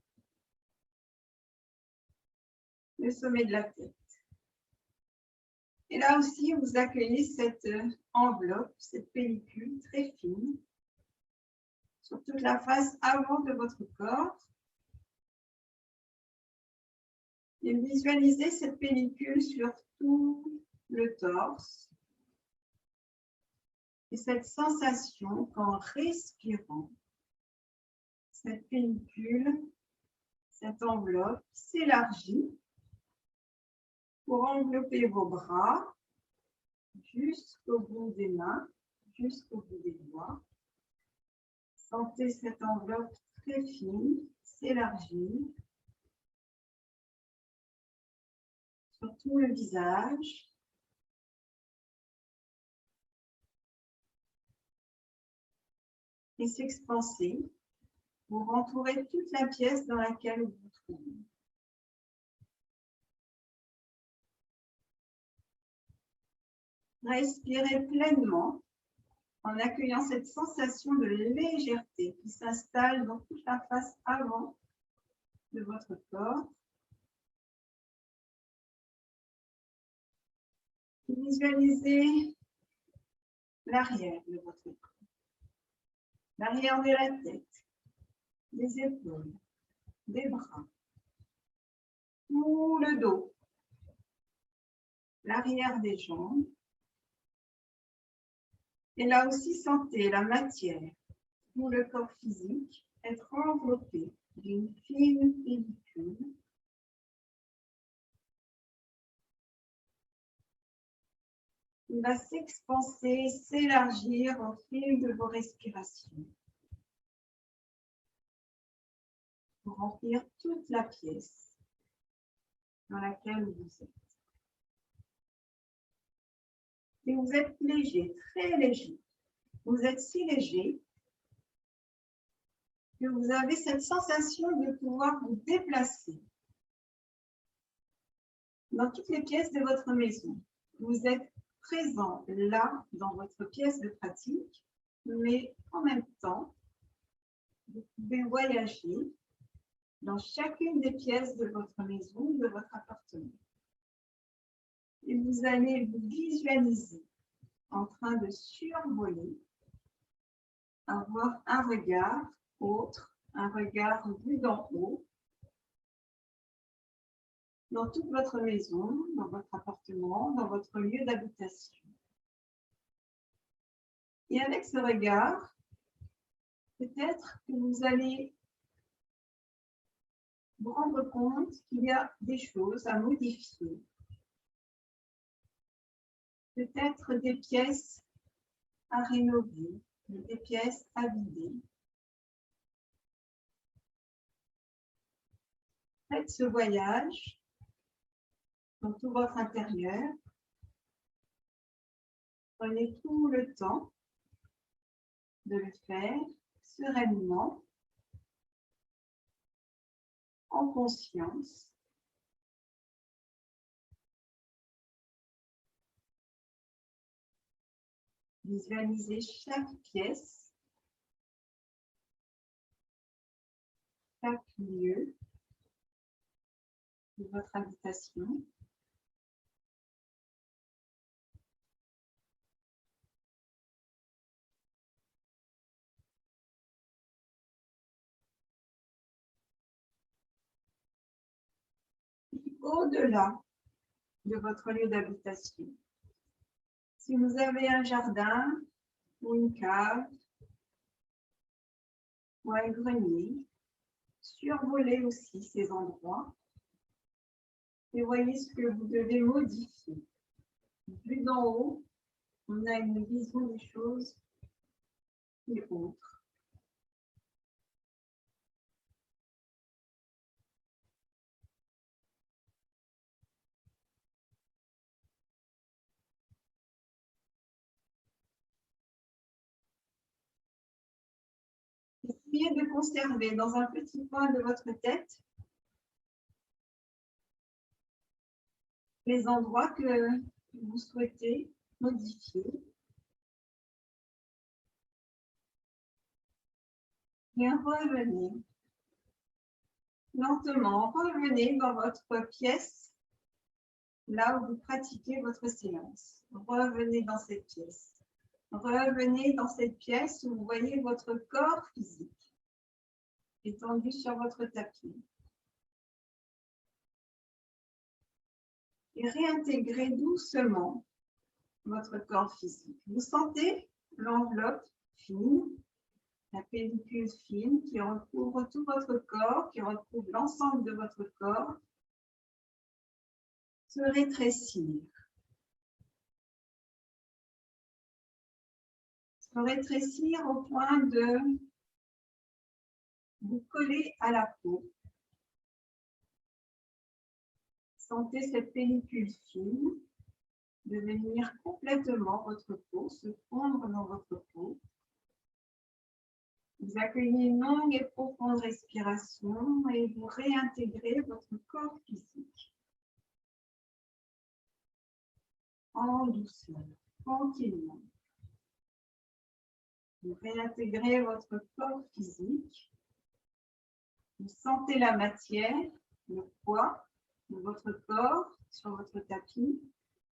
le sommet de la tête. Et là aussi, vous accueillez cette enveloppe, cette pellicule très fine sur toute la face avant de votre corps. Et visualisez cette pellicule sur tout le torse. Et cette sensation qu'en respirant, cette pellicule, cette enveloppe s'élargit pour envelopper vos bras jusqu'au bout des mains, jusqu'au bout des doigts. Sentez cette enveloppe très fine s'élargir sur tout le visage. Et s'expanser pour entourer toute la pièce dans laquelle vous vous trouvez. Respirez pleinement en accueillant cette sensation de légèreté qui s'installe dans toute la face avant de votre corps. Visualisez l'arrière de votre corps, l'arrière de la tête, des épaules, des bras, tout le dos, l'arrière des jambes. Et là aussi, sentez la matière pour le corps physique être enveloppé d'une fine pellicule. Il va s'expanser, s'élargir au fil de vos respirations pour remplir toute la pièce dans laquelle vous êtes. Et vous êtes léger, très léger. Vous êtes si léger que vous avez cette sensation de pouvoir vous déplacer dans toutes les pièces de votre maison. Vous êtes présent là, dans votre pièce de pratique, mais en même temps, vous pouvez voyager dans chacune des pièces de votre maison, de votre appartement. Et vous allez vous visualiser en train de survoler, avoir un regard autre, un regard vu d'en haut, dans toute votre maison, dans votre appartement, dans votre lieu d'habitation. Et avec ce regard, peut-être que vous allez vous rendre compte qu'il y a des choses à modifier. Peut-être des pièces à rénover, des pièces à vider. Faites ce voyage dans tout votre intérieur. Prenez tout le temps de le faire sereinement, en conscience. Visualisez chaque pièce, chaque lieu de votre habitation. Au-delà de votre lieu d'habitation, si vous avez un jardin ou une cave ou un grenier, survolez aussi ces endroits et voyez ce que vous devez modifier. Vu d'en haut, on a une vision des choses qui est autre. Essayez de conserver dans un petit coin de votre tête les endroits que vous souhaitez modifier. Et revenez lentement, revenez dans votre pièce, là où vous pratiquez votre séance. Revenez dans cette pièce. Revenez dans cette pièce où vous voyez votre corps physique étendu sur votre tapis. Et réintégrez doucement votre corps physique. Vous sentez l'enveloppe fine, la pellicule fine qui recouvre tout votre corps, qui recouvre l'ensemble de votre corps, se rétrécir. Se rétrécir au point de vous coller à la peau. Sentez cette pellicule fine devenir complètement votre peau, se fondre dans votre peau. Vous accueillez une longue et profonde respiration et vous réintégrez votre corps physique. En douceur, tranquillement. Vous réintégrez votre corps physique. Vous sentez la matière, le poids de votre corps sur votre tapis,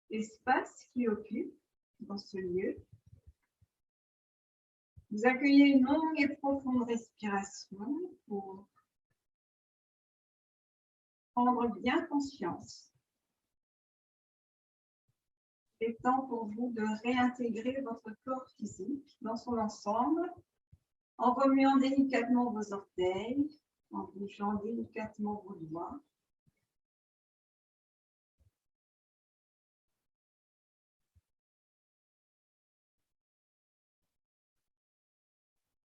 l'espace qui occupe dans ce lieu. Vous accueillez une longue et profonde respiration pour prendre bien conscience. Il est temps pour vous de réintégrer votre corps physique dans son ensemble en remuant délicatement vos orteils, en bougeant délicatement vos doigts.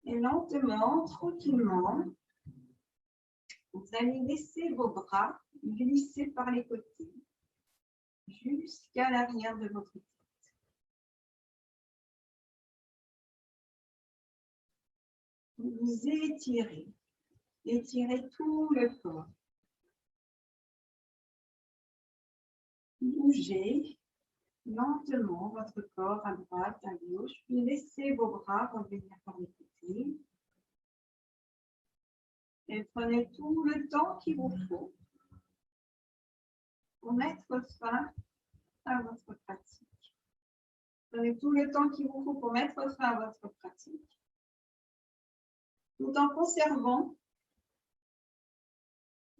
Et lentement, tranquillement, vous allez laisser vos bras glisser par les côtés jusqu'à l'arrière de votre tête. Vous étirez, étirez tout le corps. Bougez lentement votre corps à droite, à gauche, puis laissez vos bras revenir par les côtés. Et prenez tout le temps qu'il vous faut pour mettre fin à votre pratique. Prenez tout le temps qu'il vous faut pour mettre fin à votre pratique, tout en conservant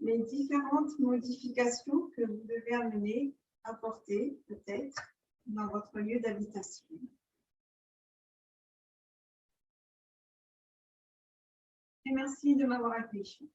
les différentes modifications que vous devez amener, apporter peut-être dans votre lieu d'habitation. Et merci de m'avoir accueilli.